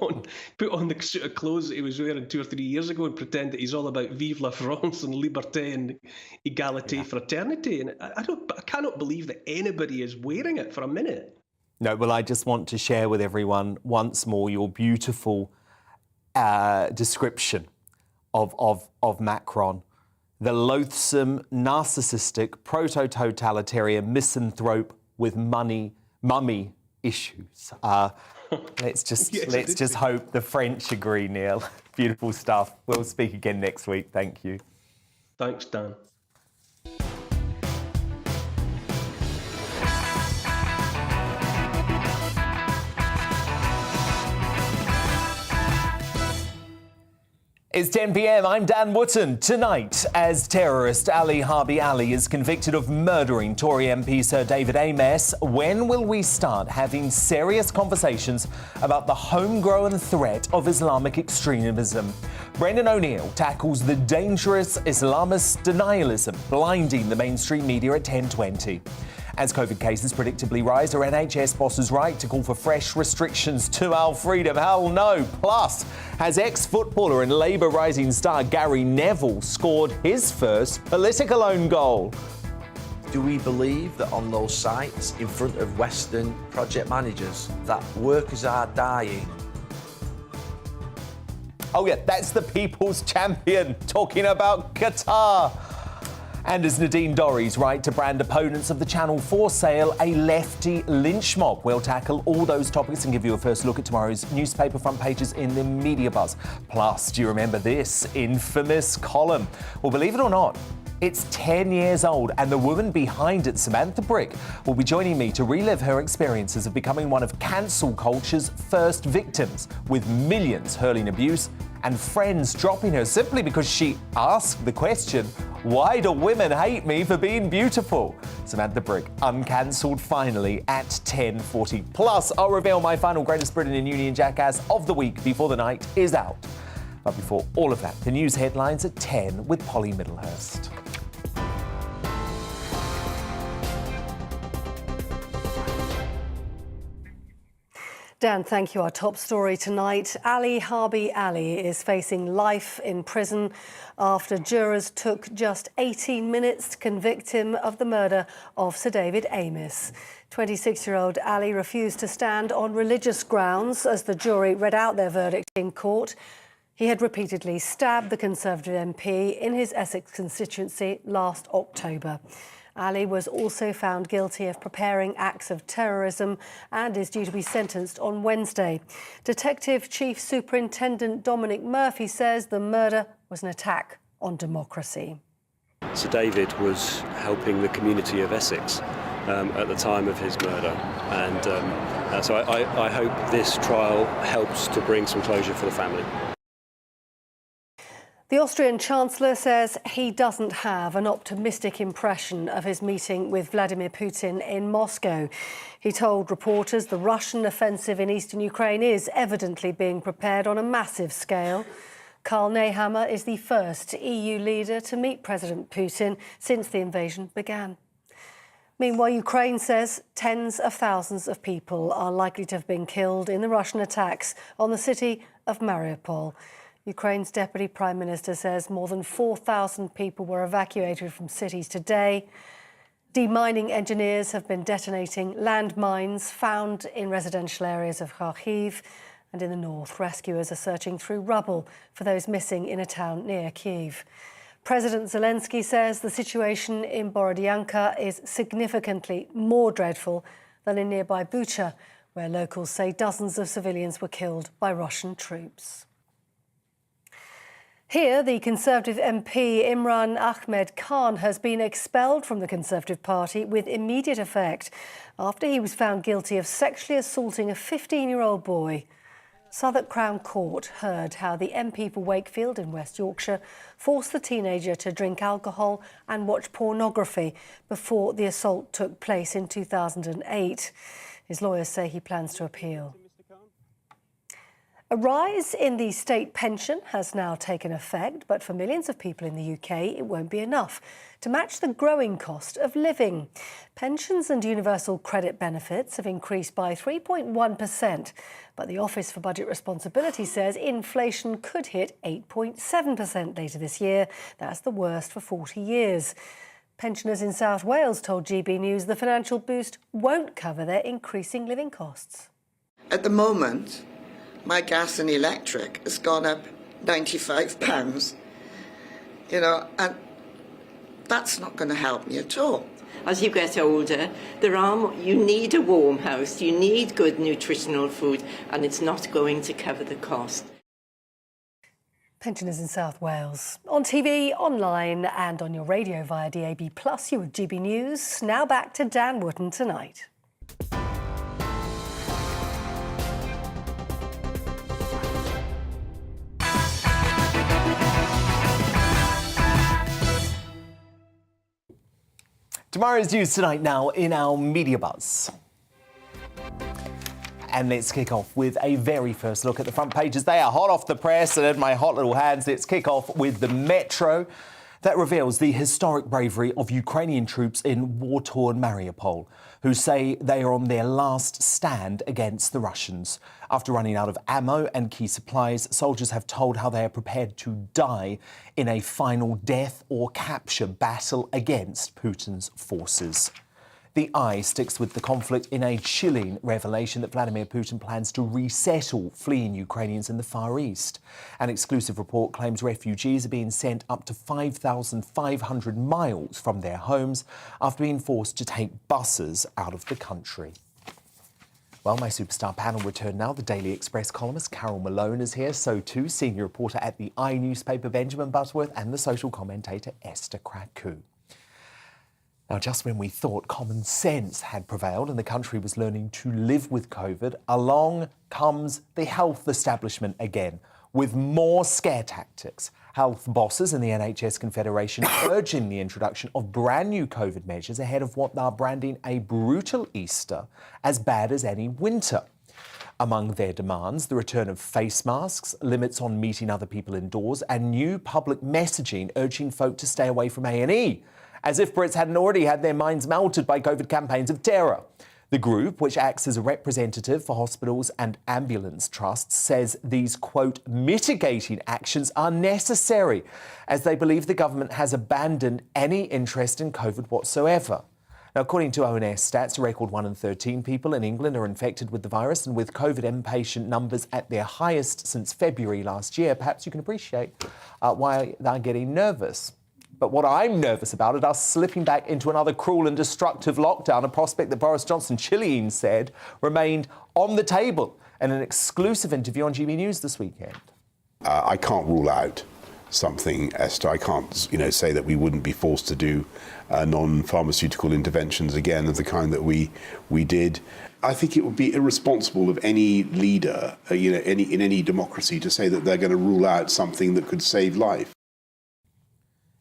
on the suit of clothes that he was wearing 2 or 3 years ago and pretend that he's all about Vive la France and liberté and égalité, fraternity. And I cannot believe that anybody is wearing it for a minute. No, well, I just want to share with everyone once more your beautiful description of Macron, the loathsome, narcissistic, proto-totalitarian misanthrope with mummy issues. Let's just hope the French agree, Neil. Beautiful stuff. We'll speak again next week. Thank you. Thanks, Dan. It's 10 p.m. I'm Dan Wootton. Tonight, as terrorist Ali Harbi Ali is convicted of murdering Tory MP Sir David Amess, when will we start having serious conversations about the homegrown threat of Islamic extremism? Brendan O'Neill tackles the dangerous Islamist denialism blinding the mainstream media at 10:20. As COVID cases predictably rise, are NHS bosses right to call for fresh restrictions to our freedom? Hell no. Plus, has ex-footballer and Labour rising star Gary Neville scored his first political own goal? Do we believe that on those sites in front of Western project managers that workers are dying? Oh yeah, that's the people's champion talking about Qatar. And as Nadine Dorries right to brand opponents of the channel for sale a lefty lynch mob. We'll tackle all those topics and give you a first look at tomorrow's newspaper front pages in the media buzz. Plus, do you remember this infamous column? Well, believe it or not, it's 10 years old, and the woman behind it, Samantha Brick, will be joining me to relive her experiences of becoming one of cancel culture's first victims, with millions hurling abuse and friends dropping her simply because she asked the question, why do women hate me for being beautiful? Samantha Brick, uncancelled finally at 10:40. Plus, I'll reveal my final Greatest Britain in Union Jackass of the week before the night is out. But before all of that, the news headlines at 10 with Polly Middlehurst. Dan, thank you. Our top story tonight. Ali Harbi Ali is facing life in prison after jurors took just 18 minutes to convict him of the murder of Sir David Amess. 26-year-old Ali refused to stand on religious grounds as the jury read out their verdict in court. He had repeatedly stabbed the Conservative MP in his Essex constituency last October. Ali was also found guilty of preparing acts of terrorism and is due to be sentenced on Wednesday. Detective Chief Superintendent Dominic Murphy says the murder was an attack on democracy. Sir David was helping the community of Essex at the time of his murder, and so I hope this trial helps to bring some closure for the family. The Austrian Chancellor says he doesn't have an optimistic impression of his meeting with Vladimir Putin in Moscow. He told reporters the Russian offensive in eastern Ukraine is evidently being prepared on a massive scale. Karl Nehammer is the first EU leader to meet President Putin since the invasion began. Meanwhile, Ukraine says tens of thousands of people are likely to have been killed in the Russian attacks on the city of Mariupol. Ukraine's Deputy Prime Minister says more than 4,000 people were evacuated from cities today. Demining engineers have been detonating landmines found in residential areas of Kharkiv, and in the north, rescuers are searching through rubble for those missing in a town near Kyiv. President Zelensky says the situation in Borodyanka is significantly more dreadful than in nearby Bucha, where locals say dozens of civilians were killed by Russian troops. Here, the Conservative MP Imran Ahmed Khan has been expelled from the Conservative Party with immediate effect after he was found guilty of sexually assaulting a 15-year-old boy. Southwark Crown Court heard how the MP for Wakefield in West Yorkshire forced the teenager to drink alcohol and watch pornography before the assault took place in 2008. His lawyers say he plans to appeal. A rise in the state pension has now taken effect, but for millions of people in the UK, it won't be enough to match the growing cost of living. Pensions and universal credit benefits have increased by 3.1%, but the Office for Budget Responsibility says inflation could hit 8.7% later this year. That's the worst for 40 years. Pensioners in South Wales told GBNews the financial boost won't cover their increasing living costs. At the moment, my gas and electric has gone up £95, and that's not going to help me at all. As you get older, you need a warm house, you need good nutritional food, and it's not going to cover the cost. Pensioners in South Wales. On TV, online and on your radio via DAB+, you with GB News. Now back to Dan Wootton tonight. Tomorrow's news tonight now in our media buzz. And let's kick off with a very first look at the front pages. They are hot off the press and in my hot little hands. Let's kick off with the Metro. That reveals the historic bravery of Ukrainian troops in war-torn Mariupol, who say they are on their last stand against the Russians. After running out of ammo and key supplies, soldiers have told how they are prepared to die in a final death or capture battle against Putin's forces. The Eye sticks with the conflict in a chilling revelation that Vladimir Putin plans to resettle fleeing Ukrainians in the Far East. An exclusive report claims refugees are being sent up to 5,500 miles from their homes after being forced to take buses out of the country. Well, my superstar panel return now. The Daily Express columnist Carol Malone is here, so too senior reporter at the I newspaper Benjamin Butterworth and the social commentator Esther Kraku. Now, just when we thought common sense had prevailed and the country was learning to live with COVID, along comes the health establishment again with more scare tactics. Health bosses and the NHS Confederation urging the introduction of brand new COVID measures ahead of what they're branding a brutal Easter as bad as any winter. Among their demands, the return of face masks, limits on meeting other people indoors, and new public messaging urging folk to stay away from A&E, as if Brits hadn't already had their minds melted by COVID campaigns of terror. The group, which acts as a representative for hospitals and ambulance trusts, says these, quote, mitigating actions are necessary, as they believe the government has abandoned any interest in COVID whatsoever. Now, according to ONS stats, a record 1 in 13 people in England are infected with the virus, and with COVID inpatient numbers at their highest since February last year, perhaps you can appreciate why they're getting nervous. But what I'm nervous about is us slipping back into another cruel and destructive lockdown, a prospect that Boris Johnson Chilean said remained on the table in an exclusive interview on GBNews this weekend. I can't rule out something, Esther. I can't, say that we wouldn't be forced to do non-pharmaceutical interventions again of the kind that we did. I think it would be irresponsible of any leader, in any democracy, to say that they're going to rule out something that could save life.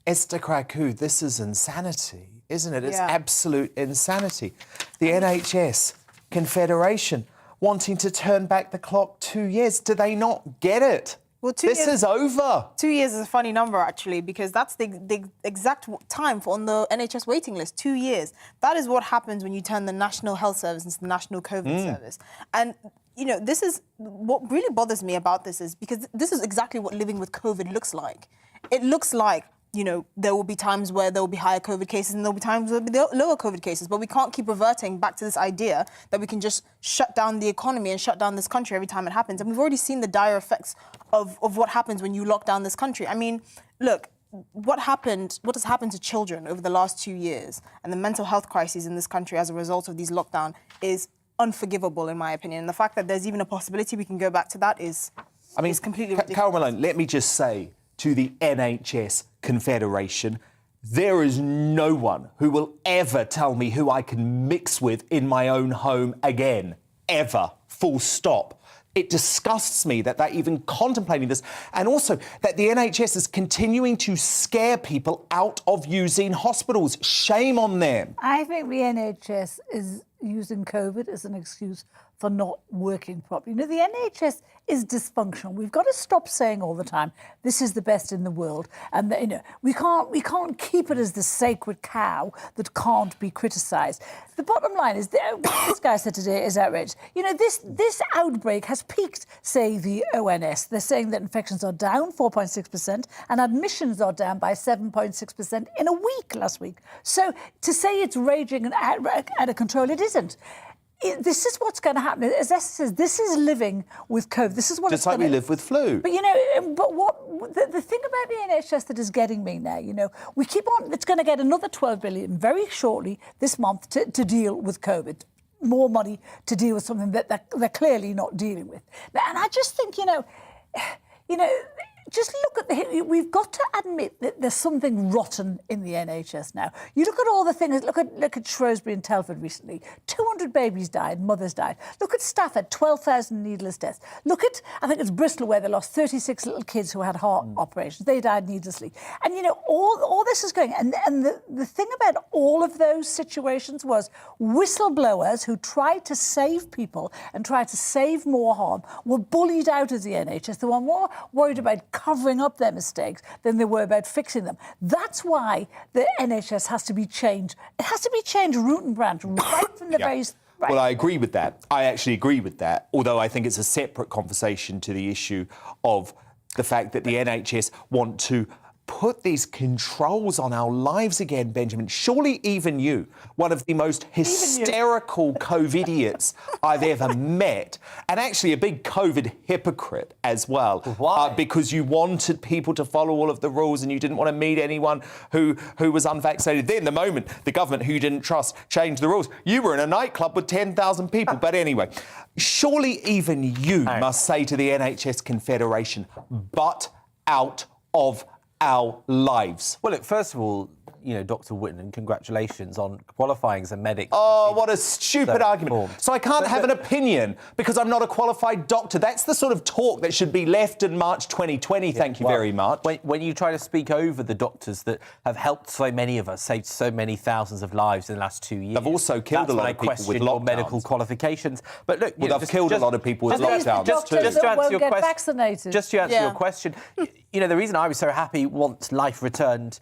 Esther Kraku, this is insanity, isn't it? It's absolute insanity. The NHS Confederation wanting to turn back the clock 2 years. Do they not get it? Well, this is over. 2 years is a funny number, actually, because that's the exact time on the NHS waiting list, 2 years. That is what happens when you turn the National Health Service into the National COVID Service. And, this is what really bothers me about this is because this is exactly what living with COVID looks like. It looks like, there will be times where there will be higher COVID cases and there will be times where there will be lower COVID cases. But we can't keep reverting back to this idea that we can just shut down the economy and shut down this country every time it happens. And we've already seen the dire effects of what happens when you lock down this country. I mean, look, what has happened to children over the last 2 years and the mental health crises in this country as a result of these lockdowns is unforgivable, in my opinion. And the fact that there's even a possibility we can go back to that is completely ridiculous. Carol Malone, let me just say to the NHS Confederation, there is no one who will ever tell me who I can mix with in my own home again. Ever. Full stop. It disgusts me that they're even contemplating this, and also that the NHS is continuing to scare people out of using hospitals. Shame on them. I think the NHS is using COVID as an excuse for not working properly. The NHS is dysfunctional. We've got to stop saying all the time, this is the best in the world. And, we can't keep it as the sacred cow that can't be criticised. The bottom line is, what this guy said today is outrageous. This outbreak has peaked, say, the ONS. They're saying that infections are down 4.6% and admissions are down by 7.6% in a week last week. So to say it's raging and out of control, it isn't. This is what's going to happen. As Esther says, this is living with COVID. This is what just like we live with flu. But what the thing about the NHS that is getting me now, we keep on. It's going to get another 12 billion very shortly this month to deal with COVID. More money to deal with something that they're clearly not dealing with. And I just think, just look at we've got to admit that there's something rotten in the NHS now. You look at all the things, look at Shrewsbury and Telford recently. 200 babies died, mothers died. Look at Stafford, 12,000 needless deaths. Look at, I think it's Bristol, where they lost 36 little kids who had heart operations. They died needlessly. And, all this is going, and the thing about all of those situations was whistleblowers who tried to save people and tried to save more harm were bullied out of the NHS. They were more worried about covering up their mistakes than they were about fixing them. That's why the NHS has to be changed. It has to be changed root and branch, right from the very... Right. Well, I agree with that. I actually agree with that, although I think it's a separate conversation to the issue of the fact that the NHS want to put these controls on our lives again, Benjamin. Surely even you, one of the most hysterical COVID-idiots I've ever met, and actually a big COVID hypocrite as well. Why? Because you wanted people to follow all of the rules and you didn't want to meet anyone who was unvaccinated. Then the moment the government who you didn't trust changed the rules, you were in a nightclub with 10,000 people. But anyway, surely even you must say to the NHS Confederation, butt out of our lives. Well, look, first of all, you know, Dr. Wootton, congratulations on qualifying as a medic. Oh, what a stupid argument. So I can't have an opinion because I'm not a qualified doctor. That's the sort of talk that should be left in March 2020, thank you very much. When you try to speak over the doctors that have helped so many of us, saved so many thousands of lives in the last 2 years. They've also killed a lot of people with lockdowns. Medical qualifications. But look, well, they've killed a lot of people with lockdowns. Just to answer your question. Vaccinated. Just to answer your question, you know, the reason I was so happy once life returned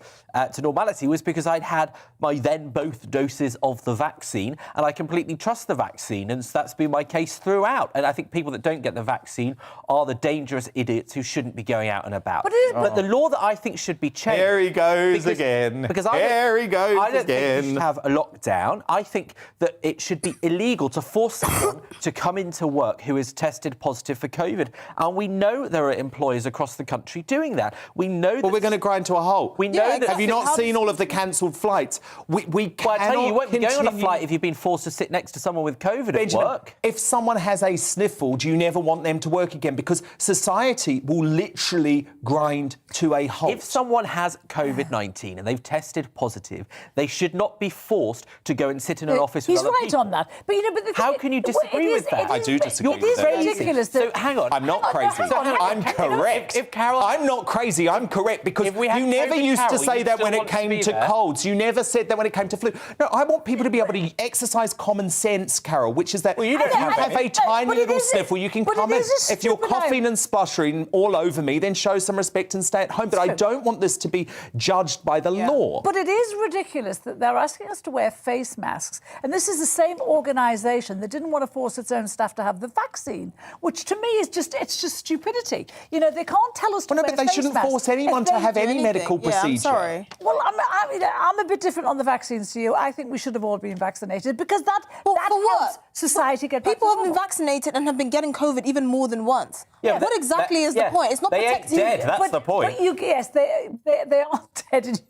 to normality was because I'd had my then both doses of the vaccine, and I completely trust the vaccine, and that's been my case throughout. And I think people that don't get the vaccine are the dangerous idiots who shouldn't be going out and about. But the law that I think should be changed... Here he goes again. Because Here he goes again. I don't think we should have a lockdown. I think that it should be illegal to force someone to come into work who is tested positive for COVID. And we know there are employers across the country doing that. We know that... Well, we're going to grind to a halt. We know that... Have you not seen all of the cancelled flights? We Well, I tell you, you won't be going on a flight if you've been forced to sit next to someone with COVID at work. If someone has a sniffle, do you never want them to work again? Because society will literally grind to a halt. If someone has COVID-19 and they've tested positive, they should not be forced to go and sit in an office with other people. He's right on that. But, you know, but how can you disagree with that? I do disagree with that. It is ridiculous. So, hang on. I'm not crazy. I'm correct. If Carol... I'm not crazy. I'm correct because you never used to say that when it came to colds. You never said that when it came to flu. No, I want people to be able to exercise common sense, Carol, which is that you don't have a tiny little sniffle. You can come in. If you're coughing and spluttering all over me, then show some respect and stay at home. But I don't want this to be judged by the law. But it is ridiculous that they're asking us to wear face masks. And this is the same organisation that didn't want to force its own staff to have the vaccine, which to me is just stupidity. You know, they can't tell us to wear face masks. But they shouldn't force anyone to have any medical procedure. I'm sorry. Well, I'm a bit different on the vaccines to you. I think we should have all been vaccinated because that helps society get back to normal. People have been vaccinated and have been getting COVID even more than once. Yeah, what exactly is the point? It's not protecting you. They ain't dead, that's the point. But yes, they aren't dead and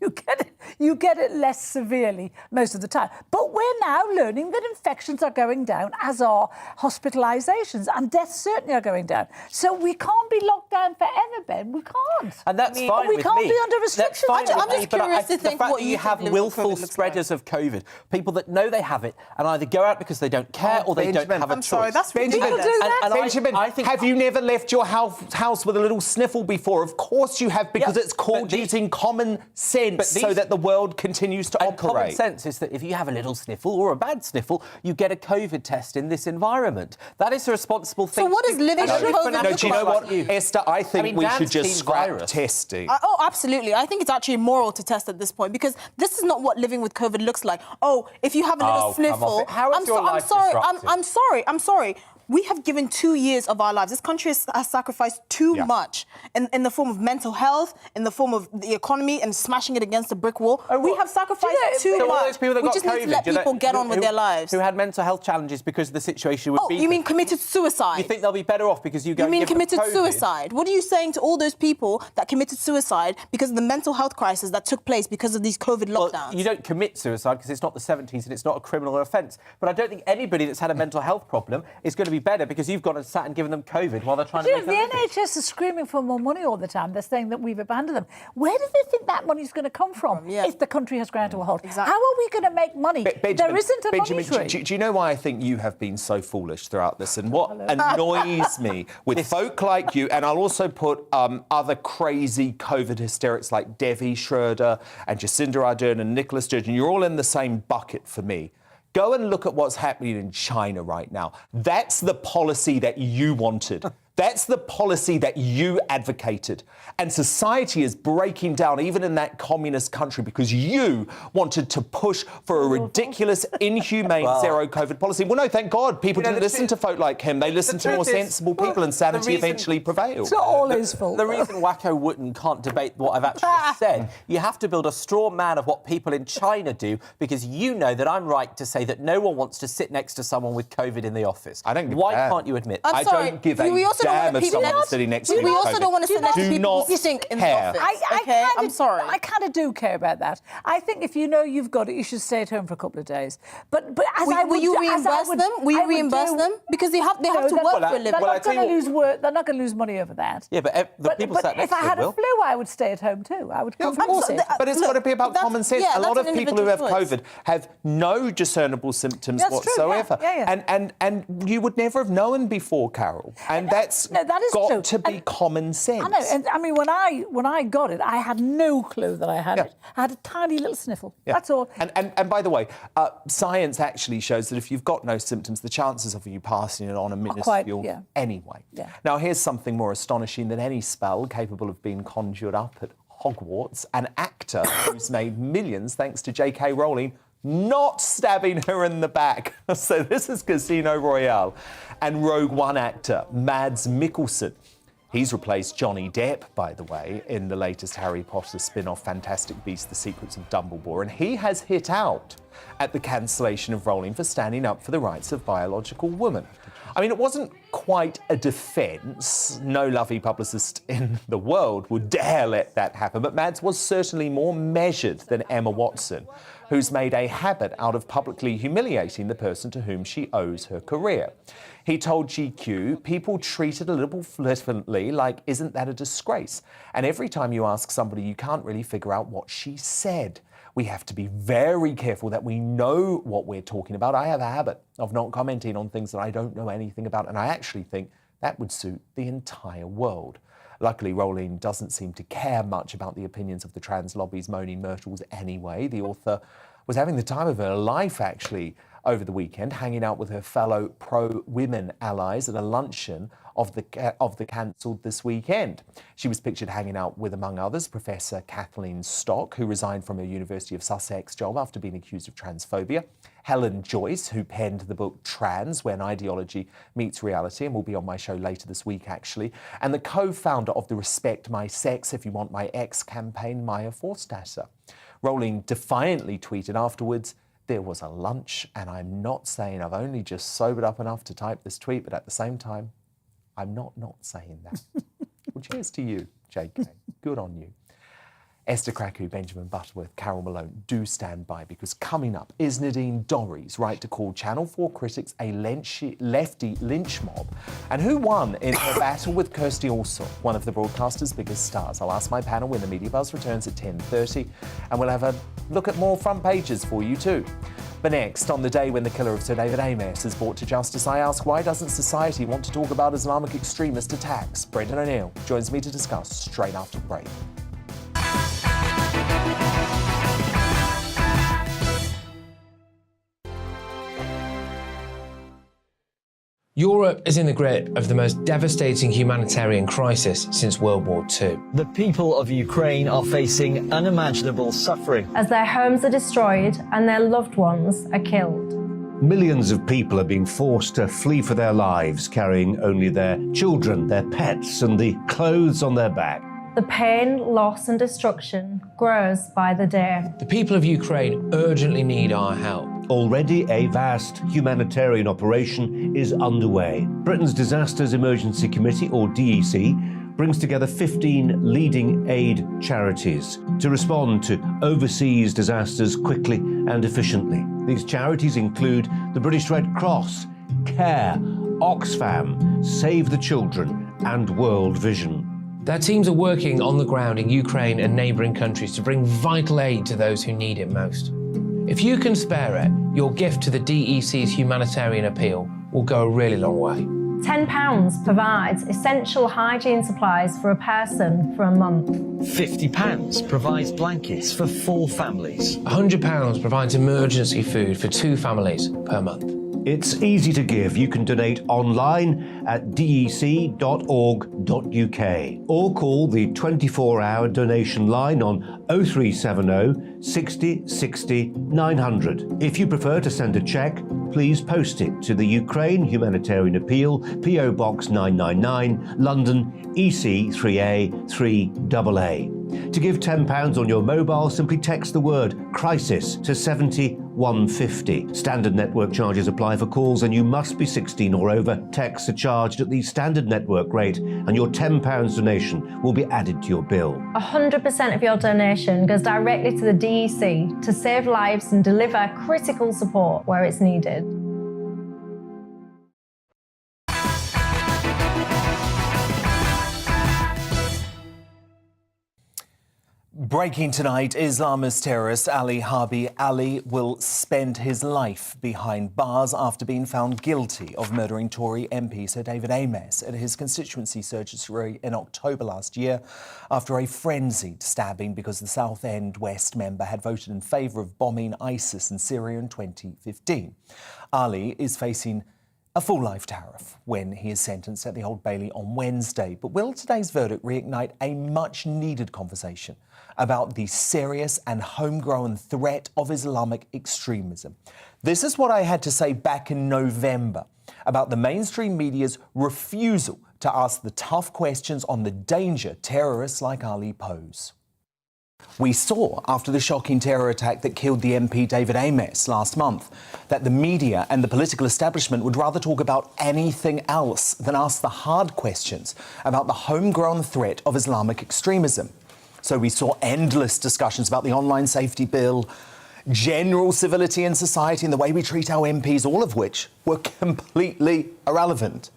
you get it less severely most of the time. But we're now learning that infections are going down, as are hospitalisations, and deaths certainly are going down. So we can't be locked down forever, Ben. We can't. And that's fine with me. We can't be under restrictions. I'm just curious to think what you have willful spreaders of COVID, people that know they have it and either go out because they don't care or they don't have a choice. Sorry, that's ridiculous. Benjamin, have you never left your house with a little sniffle before? Of course you have, because it's called using common sense so that the world continues to operate. Common sense is that if you have a little sniffle or a bad sniffle, you get a COVID test in this environment. That is a responsible thing. So what is living with COVID look like? Do you know what, Esther? I think we should just scrap testing. Oh, absolutely. I think it's actually immoral to test at this point because this is not what living with COVID looks like. Oh, if you have a little sniffle... I'm sorry. We have given 2 years of our lives. This country has sacrificed too much in the form of mental health, in the form of the economy and smashing it against a brick wall. We have sacrificed too much. All those people that we got just COVID, need to let people get on with their lives. Who had mental health challenges because of the situation with you mean committed suicide? You think they'll be better off because you go You mean committed suicide? What are you saying to all those people that committed suicide because of the mental health crisis that took place because of these COVID lockdowns? Well, you don't commit suicide because it's not the 70s and it's not a criminal offence. But I don't think anybody that's had a mental health problem is going to be better because you've gone and sat and given them COVID while they're trying to make the NHS is screaming for more money all the time. They're saying that we've abandoned them. Where do they think that money's going to come from if the country has ground to a halt? Exactly. How are we going to make money? There isn't a money tree. Do you know why I think you have been so foolish throughout this? And what annoys me with folk like you, and I'll also put other crazy COVID hysterics like Devi Schroeder and Jacinda Ardern and Nicola Sturgeon, you're all in the same bucket for me. Go and look at what's happening in China right now. That's the policy that you wanted. That's the policy that you advocated. And society is breaking down, even in that communist country, because you wanted to push for a ridiculous, inhumane zero-COVID policy. Well, no, thank God. People didn't listen to folk like him. They listened to more sensible people, and sanity eventually prevailed. It's not all his fault. The reason Wacko Wootton can't debate what I've actually said, you have to build a straw man of what people in China do, because you know that I'm right to say that no one wants to sit next to someone with COVID in the office. I don't give Why a damn. can't you admit? I'm sorry. I don't give a also damn don't if want someone's sitting next to me We with also COVID. don't want to sit next to Do people not who think in the care. office. I'm sorry. I kind of do care about that. I think if you know you've got it, you should stay at home for a couple of days. But as Will you reimburse them? Will you reimburse them? Because they have to work for a living. They're not going to lose work. They're not going to lose money over that. Yeah, but the people sat next if I to had them a will. flu, I would stay at home too. I would compensate. But it's got to be about common sense. yeah, a lot of that's an people who have individual COVID have no discernible symptoms That's true, whatsoever. yeah. And you would never have known before, Carol. And that's that is got true. to be common sense. I know, and I mean, when I got it, I had no clue that I had it. I had a tiny little sniffle. Yeah. That's all. And by the way, science actually shows that if you've got no symptoms, the chances of you passing it on are minuscule anyway. Yeah. Now, here's something more astonishing than any spell capable of being conjured up at Hogwarts. An actor who's made millions thanks to J.K. Rowling not stabbing her in the back. So this is Casino Royale. And Rogue One actor Mads Mikkelsen. He's replaced Johnny Depp, by the way, in the latest Harry Potter spin-off Fantastic Beasts: The Secrets of Dumbledore, and he has hit out at the cancellation of Rowling for standing up for the rights of biological women. I mean, it wasn't quite a defence. No lovely publicist in the world would dare let that happen, but Mads was certainly more measured than Emma Watson, who's made a habit out of publicly humiliating the person to whom she owes her career. He told GQ, people treat it a little flippantly, like, isn't that a disgrace? And every time you ask somebody, you can't really figure out what she said. We have to be very careful that we know what we're talking about. I have a habit of not commenting on things that I don't know anything about, and I actually think that would suit the entire world. Luckily, Rowling doesn't seem to care much about the opinions of the trans lobby's moaning myrtles anyway. The author was having the time of her life, actually, over the weekend, hanging out with her fellow pro-women allies at a luncheon of the cancelled this weekend. She was pictured hanging out with, among others, Professor Kathleen Stock, who resigned from her University of Sussex job after being accused of transphobia, Helen Joyce, who penned the book Trans, When Ideology Meets Reality, and will be on my show later this week, actually, and the co-founder of the Respect My Sex, If You Want My Ex campaign, Maya Forstater. Rowling defiantly tweeted afterwards, "There was a lunch, and I'm not saying I've only just sobered up enough to type this tweet, but at the same time, I'm not saying that." Well, cheers to you, JK. Good on you. Esther Krakow, Benjamin Butterworth, Carol Malone, do stand by, because coming up is Nadine Dorries' right to call Channel 4 critics a lefty lynch mob, and who won in her battle with Kirsty Allsopp, one of the broadcaster's biggest stars. I'll ask my panel when the Media Buzz returns at 10:30, and we'll have a look at more front pages for you too. But next, on the day when the killer of Sir David Amess is brought to justice, I ask, why doesn't society want to talk about Islamic extremist attacks? Brendan O'Neill joins me to discuss straight after the break. Europe is in the grip of the most devastating humanitarian crisis since World War II. The people of Ukraine are facing unimaginable suffering as their homes are destroyed and their loved ones are killed. Millions of people are being forced to flee for their lives, carrying only their children, their pets, and the clothes on their back. The pain, loss and destruction grows by the day. The people of Ukraine urgently need our help. Already a vast humanitarian operation is underway. Britain's Disasters Emergency Committee, or DEC, brings together 15 leading aid charities to respond to overseas disasters quickly and efficiently. These charities include the British Red Cross, CARE, Oxfam, Save the Children, and World Vision. Their teams are working on the ground in Ukraine and neighbouring countries to bring vital aid to those who need it most. If you can spare it, your gift to the DEC's humanitarian appeal will go a really long way. £10 provides essential hygiene supplies for a person for a month. £50 provides blankets for 4 families. £100 provides emergency food for 2 families per month. It's easy to give. You can donate online at dec.org.uk or call the 24-hour donation line on 0370 60 60 900. If you prefer to send a cheque, please post it to the Ukraine Humanitarian Appeal, PO Box 999, London EC 3A 3AA. To give £10 on your mobile, simply text the word crisis to 70150. Standard network charges apply for calls and you must be 16 or over. Texts are charged at the standard network rate and your £10 donation will be added to your bill. 100% of your donation goes directly to the DEC to save lives and deliver critical support where it's needed. Breaking tonight, Islamist terrorist Ali Harbi Ali will spend his life behind bars after being found guilty of murdering Tory MP Sir David Amess at his constituency surgery in October last year after a frenzied stabbing because the Southend West member had voted in favour of bombing ISIS in Syria in 2015. Ali is facing a full life tariff when he is sentenced at the Old Bailey on Wednesday. But will today's verdict reignite a much-needed conversation about the serious and homegrown threat of Islamic extremism? This is what I had to say back in November about the mainstream media's refusal to ask the tough questions on the danger terrorists like Ali pose. We saw, after the shocking terror attack that killed the MP David Amess last month, that the media and the political establishment would rather talk about anything else than ask the hard questions about the homegrown threat of Islamic extremism. So we saw endless discussions about the online safety bill, general civility in society and the way we treat our MPs, all of which were completely irrelevant.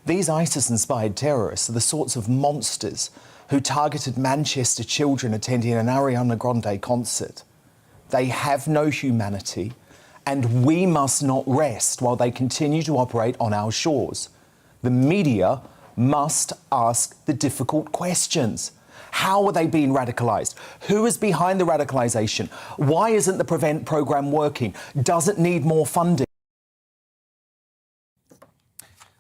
These ISIS-inspired terrorists are the sorts of monsters who targeted Manchester children attending an Ariana Grande concert. They have no humanity, and we must not rest while they continue to operate on our shores. The media must ask the difficult questions. How are they being radicalised? Who is behind the radicalisation? Why isn't the Prevent programme working? Does it need more funding?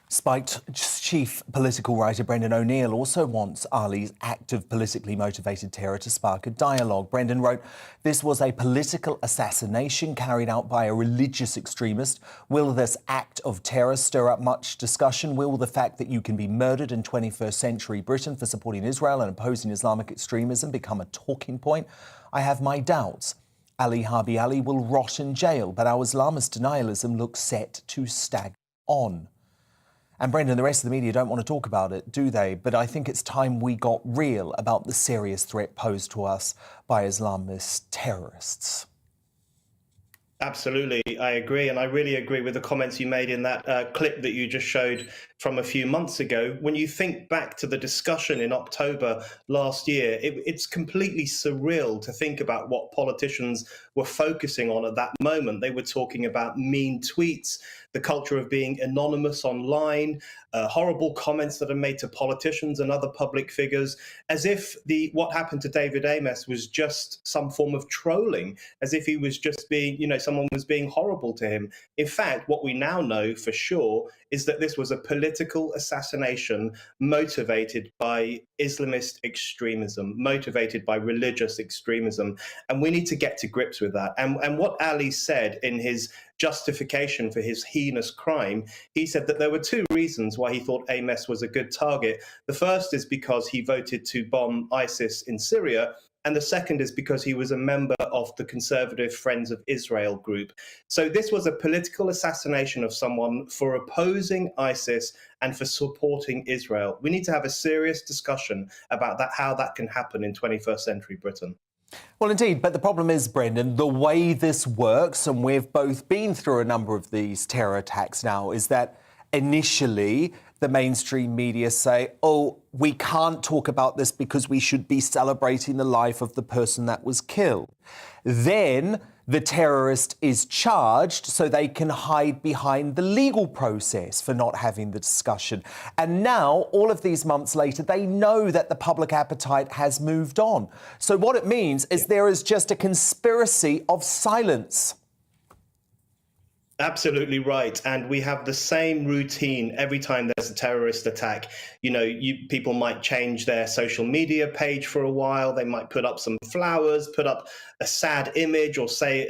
Spiked chief political writer Brendan O'Neill also wants Ali's act of politically motivated terror to spark a dialogue. Brendan wrote, "This was a political assassination carried out by a religious extremist. Will this act of terror stir up much discussion? Will the fact that you can be murdered in 21st century Britain for supporting Israel and opposing Islamic extremism become a talking point? I have my doubts. Ali Harbi Ali will rot in jail, but our Islamist denialism looks set to stagger on." And Brendan, the rest of the media don't want to talk about it, do they? But I think it's time we got real about the serious threat posed to us by Islamist terrorists. Absolutely, I agree. And I really agree with the comments you made in that clip that you just showed from a few months ago. When you think back to the discussion in October last year, it's completely surreal to think about what politicians were focusing on at that moment. They were talking about mean tweets, the culture of being anonymous online, horrible comments that are made to politicians and other public figures, as if what happened to David Amess was just some form of trolling, as if he was just being, someone was being horrible to him. In fact, what we now know for sure is that this was a political assassination motivated by Islamist extremism, motivated by religious extremism. And we need to get to grips with that. And what Ali said in his justification for his heinous crime, he said that there were two reasons why he thought Amess was a good target. The first is because he voted to bomb ISIS in Syria, and the second is because he was a member of the Conservative Friends of Israel group. So this was a political assassination of someone for opposing ISIS and for supporting Israel. We need to have a serious discussion about that, how that can happen in 21st century Britain. Well, indeed, but the problem is, Brendan, the way this works, and we've both been through a number of these terror attacks now, is that initially the mainstream media say, oh, we can't talk about this because we should be celebrating the life of the person that was killed. Then the terrorist is charged so they can hide behind the legal process for not having the discussion. And now, all of these months later, they know that the public appetite has moved on. So what it means is there is just a conspiracy of silence. Absolutely right. And we have the same routine every time there's a terrorist attack. You know, people might change their social media page for a while. They might put up some flowers, put up a sad image, or say,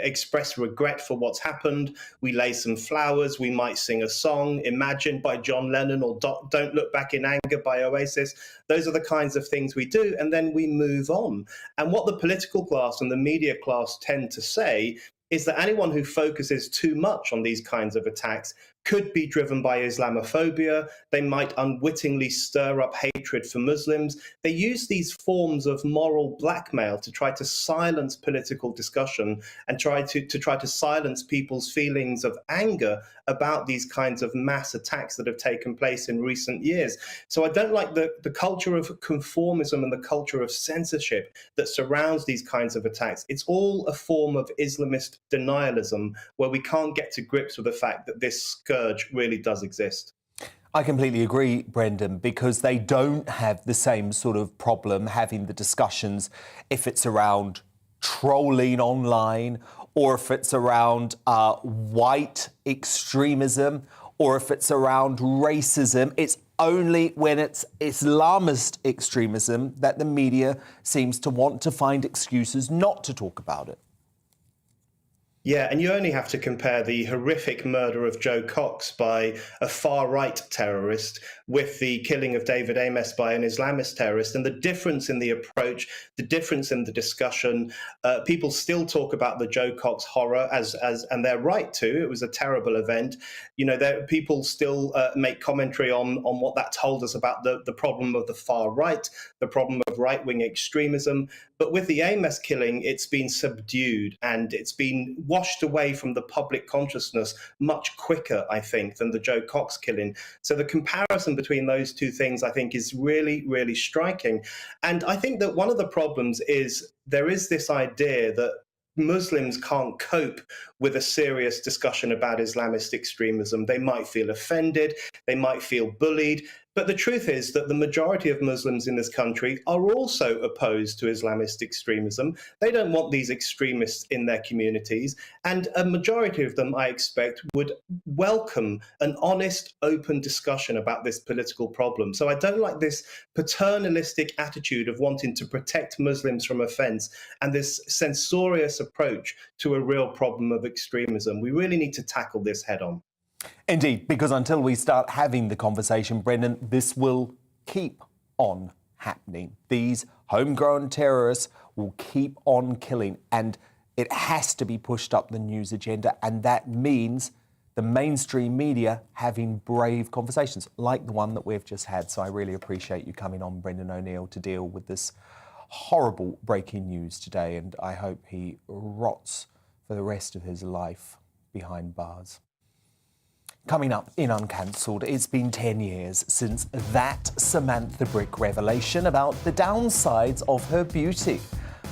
express regret for what's happened. We lay some flowers. We might sing a song, Imagine by John Lennon, or Don't Look Back in Anger by Oasis. Those are the kinds of things we do. And then we move on. And what the political class and the media class tend to say is that anyone who focuses too much on these kinds of attacks could be driven by Islamophobia. They might unwittingly stir up hatred for Muslims. They use these forms of moral blackmail to try to silence political discussion and try to silence people's feelings of anger about these kinds of mass attacks that have taken place in recent years. So I don't like the culture of conformism and the culture of censorship that surrounds these kinds of attacks. It's all a form of Islamist denialism where we can't get to grips with the fact that this scourge really does exist. I completely agree, Brendan, because they don't have the same sort of problem having the discussions if it's around trolling online, or if it's around white extremism, or if it's around racism. It's only when it's Islamist extremism that the media seems to want to find excuses not to talk about it. Yeah, and you only have to compare the horrific murder of Joe Cox by a far-right terrorist with the killing of David Amess by an Islamist terrorist, and the difference in the approach, the difference in the discussion. People still talk about the Joe Cox horror and they're right to. It was a terrible event. You know, people still make commentary on what that told us about the problem of the far right, the problem of right-wing extremism. But with the Amess killing, it's been subdued and it's been washed away from the public consciousness much quicker, I think, than the Joe Cox killing. So the comparison between those two things, I think, is really, really striking. And I think that one of the problems is there is this idea that Muslims can't cope with a serious discussion about Islamist extremism. They might feel offended, they might feel bullied. But the truth is that the majority of Muslims in this country are also opposed to Islamist extremism. They don't want these extremists in their communities. And a majority of them, I expect, would welcome an honest, open discussion about this political problem. So I don't like this paternalistic attitude of wanting to protect Muslims from offence and this censorious approach to a real problem of extremism. We really need to tackle this head on. Indeed, because until we start having the conversation, Brendan, this will keep on happening. These homegrown terrorists will keep on killing, and it has to be pushed up the news agenda, and that means the mainstream media having brave conversations like the one that we've just had. So I really appreciate you coming on, Brendan O'Neill, to deal with this horrible breaking news today, and I hope he rots for the rest of his life behind bars. Coming up in Uncancelled, it's been 10 years since that Samantha Brick revelation about the downsides of her beauty.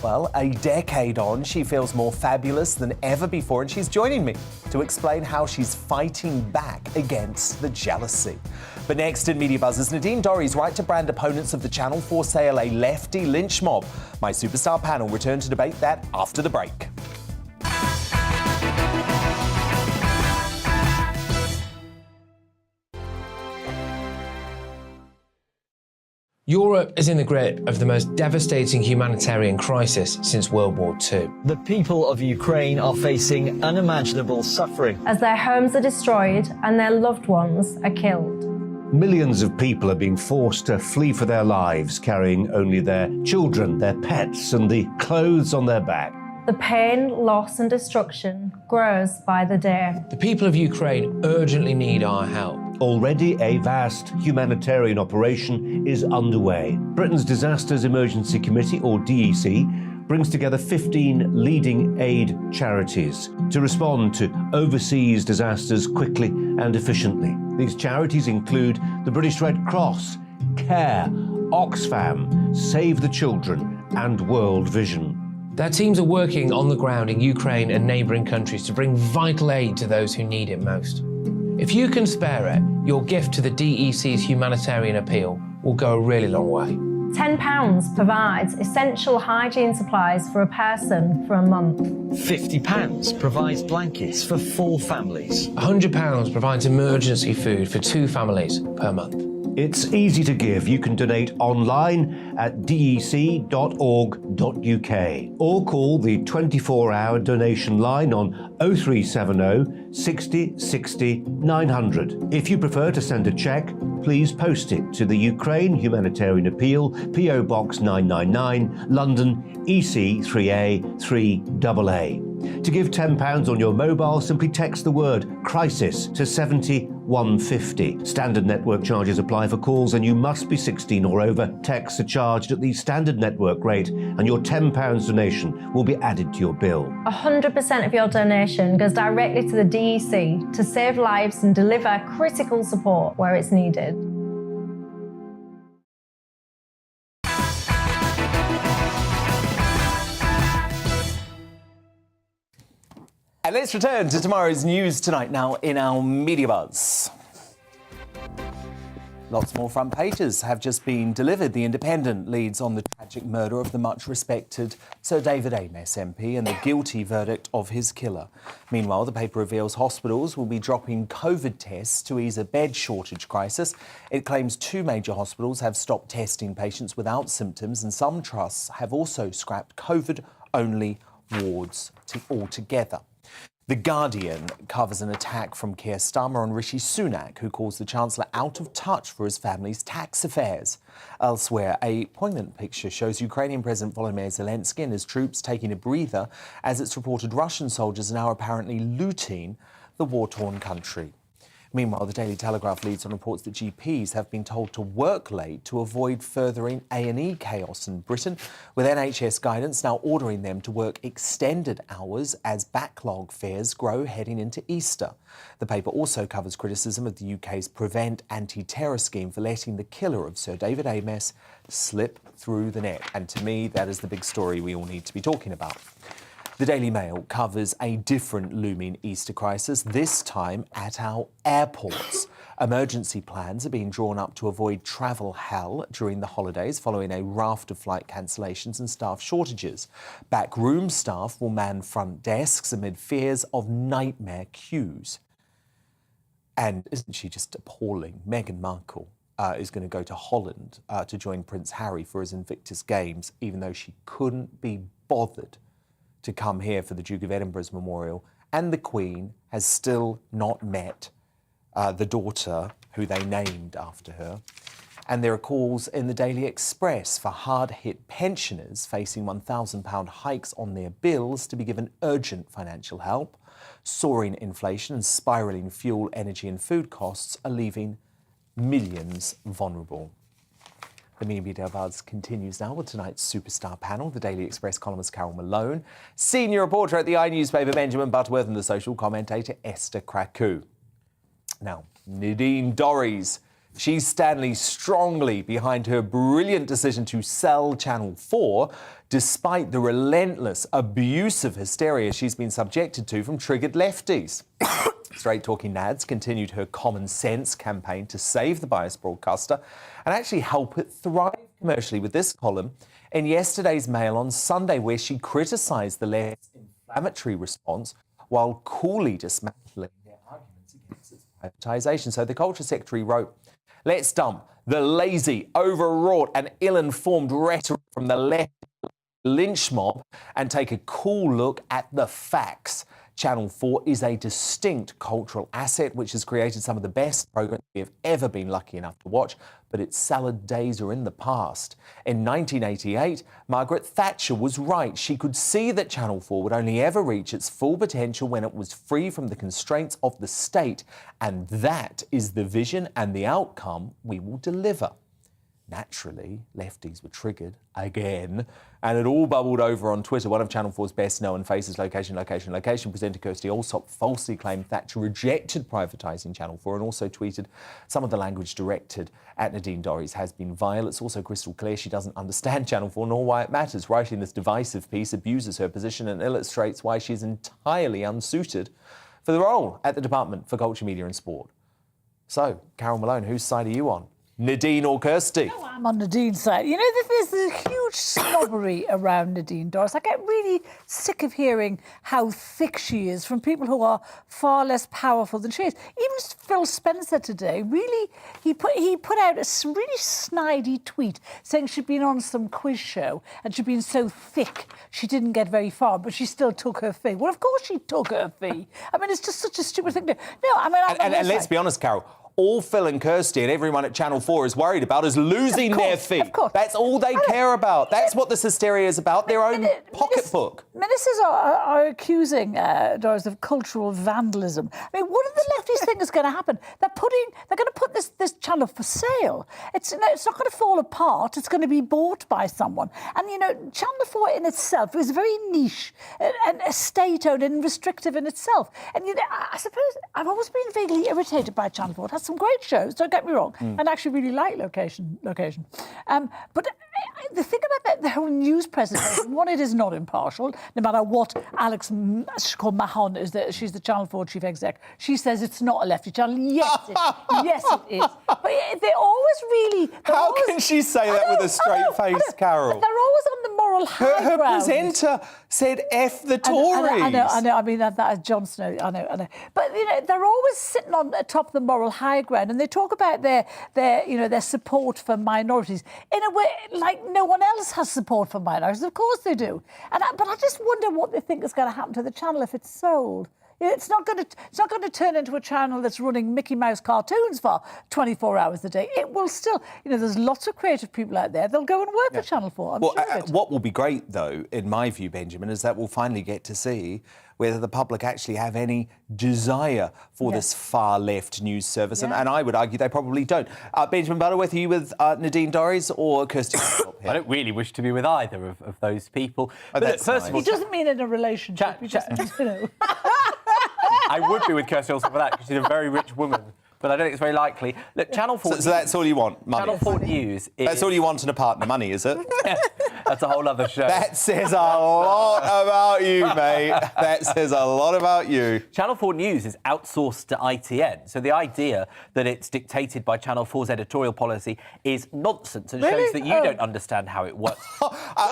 Well, a decade on, she feels more fabulous than ever before, and she's joining me to explain how she's fighting back against the jealousy. But next in Media Buzz's Nadine Dorries right to brand opponents of the channel for sale a lefty lynch mob. My superstar panel return to debate that after the break. Europe is in the grip of the most devastating humanitarian crisis since World War II. The people of Ukraine are facing unimaginable suffering as their homes are destroyed and their loved ones are killed. Millions of people are being forced to flee for their lives, carrying only their children, their pets, and the clothes on their back. The pain, loss and destruction grows by the day. The people of Ukraine urgently need our help. Already a vast humanitarian operation is underway. Britain's Disasters Emergency Committee, or DEC, brings together 15 leading aid charities to respond to overseas disasters quickly and efficiently. These charities include the British Red Cross, CARE, Oxfam, Save the Children and World Vision. Their teams are working on the ground in Ukraine and neighbouring countries to bring vital aid to those who need it most. If you can spare it, your gift to the DEC's humanitarian appeal will go a really long way. £10 provides essential hygiene supplies for a person for a month. £50 provides blankets for 4 families. £100 provides emergency food for 2 families per month. It's easy to give. You can donate online at dec.org.uk or call the 24-hour donation line on 0370 60 60 900. If you prefer to send a cheque, please post it to the Ukraine Humanitarian Appeal, PO Box 999, London, EC 3A 3AA. To give £10 on your mobile, simply text the word crisis to 70150. Standard network charges apply for calls and you must be 16 or over. Texts are charged at the standard network rate and your £10 donation will be added to your bill. 100% of your donation goes directly to the DEC to save lives and deliver critical support where it's needed. And let's return to tomorrow's news tonight now in our Media Buzz. Lots more front pages have just been delivered. The Independent leads on the tragic murder of the much-respected Sir David Amess MP and the guilty verdict of his killer. Meanwhile, the paper reveals hospitals will be dropping COVID tests to ease a bed shortage crisis. It claims 2 major hospitals have stopped testing patients without symptoms, and some trusts have also scrapped COVID-only wards altogether. The Guardian covers an attack from Keir Starmer on Rishi Sunak, who calls the Chancellor out of touch for his family's tax affairs. Elsewhere, a poignant picture shows Ukrainian President Volodymyr Zelensky and his troops taking a breather as it's reported Russian soldiers are now apparently looting the war-torn country. Meanwhile, the Daily Telegraph leads on reports that GPs have been told to work late to avoid furthering A&E chaos in Britain, with NHS guidance now ordering them to work extended hours as backlog fares grow heading into Easter. The paper also covers criticism of the UK's Prevent anti-terror scheme for letting the killer of Sir David Amess slip through the net. And to me, that is the big story we all need to be talking about. The Daily Mail covers a different looming Easter crisis, this time at our airports. Emergency plans are being drawn up to avoid travel hell during the holidays following a raft of flight cancellations and staff shortages. Backroom staff will man front desks amid fears of nightmare queues. And isn't she just appalling? Meghan Markle is going to go to Holland to join Prince Harry for his Invictus Games, even though she couldn't be bothered to come here for the Duke of Edinburgh's memorial, and the Queen has still not met the daughter who they named after her. And there are calls in the Daily Express for hard-hit pensioners facing £1,000 hikes on their bills to be given urgent financial help. Soaring inflation and spiralling fuel, energy and food costs are leaving millions vulnerable. The Media Buzz continues now with tonight's superstar panel. The Daily Express columnist Carol Malone, senior reporter at the iNewspaper Benjamin Butterworth, and the social commentator Esther Kraku. Now, Nadine Dorries, she's standing strongly behind her brilliant decision to sell Channel 4, despite the relentless, abusive hysteria she's been subjected to from triggered lefties. Straight Talking Nads continued her common sense campaign to save the biased broadcaster and actually help it thrive commercially with this column in yesterday's Mail on Sunday, where she criticised the left's inflammatory response while coolly dismantling their arguments against its privatisation. So the Culture Secretary wrote, "Let's dump the lazy, overwrought and ill-informed rhetoric from the left lynch mob and take a cool look at the facts. Channel 4 is a distinct cultural asset which has created some of the best programmes we have ever been lucky enough to watch, but its salad days are in the past. In 1988, Margaret Thatcher was right. She could see that Channel 4 would only ever reach its full potential when it was free from the constraints of the state, and that is the vision and the outcome we will deliver." Naturally, lefties were triggered again, and it all bubbled over on Twitter. One of Channel 4's best-known faces, Location presenter Kirsty Allsop falsely claimed Thatcher rejected privatising Channel 4 and also tweeted, "Some of the language directed at Nadine Dorries has been vile. It's also crystal clear she doesn't understand Channel 4 nor why it matters. Writing this divisive piece abuses her position and illustrates why she's entirely unsuited for the role at the Department for Culture, Media and Sport." So, Carol Malone, whose side are you on? Nadine or Kirsty? I'm on Nadine's side. You know, there's this huge snobbery around Nadine Dorries. I get really sick of hearing how thick she is from people who are far less powerful than she is. Even Phil Spencer today, really, he put out a really snidey tweet saying she'd been on some quiz show and she'd been so thick she didn't get very far, but she still took her fee. Well, of course she took her fee. I mean, it's just such a stupid thing to do. No, I mean... And let's be honest, Carol, all Phil and Kirsty and everyone at Channel 4 is worried about is losing their fee. Of course. That's all they care about. That's what this hysteria is about, their own pocketbook. Ministers are accusing Dorries of cultural vandalism. I mean, what do the lefties think is going to happen? They're going to put this channel for sale. It's not going to fall apart. It's going to be bought by someone. And, you know, Channel 4 in itself is very niche and state-owned and restrictive in itself. And, you know, I suppose I've always been vaguely irritated by Channel 4. It has some great shows, don't get me wrong, and actually really like location. But the thing about the whole news presentation, one, it is not impartial, no matter what Alex, she's called Mahon, she's the Channel 4 chief exec. She says it's not a lefty channel. Yes, it is. But they're always really... How can she say that with a straight face, Carol? But they're always on the moral high Her ground. presenter said F the Tories. I know. I mean, that is Jon Snow. I know. But, you know, they're always sitting on the top of the moral high ground, and they talk about their support for minorities in a way like no one else has support for minorities. Of course they do. But I just wonder what they think is going to happen to the channel if it's sold. It's not going to turn into a channel that's running Mickey Mouse cartoons for 24 hours a day. It will still, you know, there's lots of creative people out there. They'll go and work for Channel 4. I'm sure of it. What will be great, though, in my view, Benjamin, is that we'll finally get to see whether the public actually have any desire for this far-left news service. And I would argue they probably don't. Benjamin Butterworth, are you with Nadine Dorries or Kirsty? I don't really wish to be with either of those people. But first of all... He doesn't mean in a relationship. He just, you know... I would be with Kirsty also for that, because she's a very rich woman. But I don't think it's very likely. Look, Channel 4... So that's all you want, money? Channel 4 News is... That's all you want in a partner, money, is it? That's a whole other show. That says a lot about you, mate. That says a lot about you. Channel 4 News is outsourced to ITN. So the idea that it's dictated by Channel 4's editorial policy is nonsense and shows that you don't understand how it works.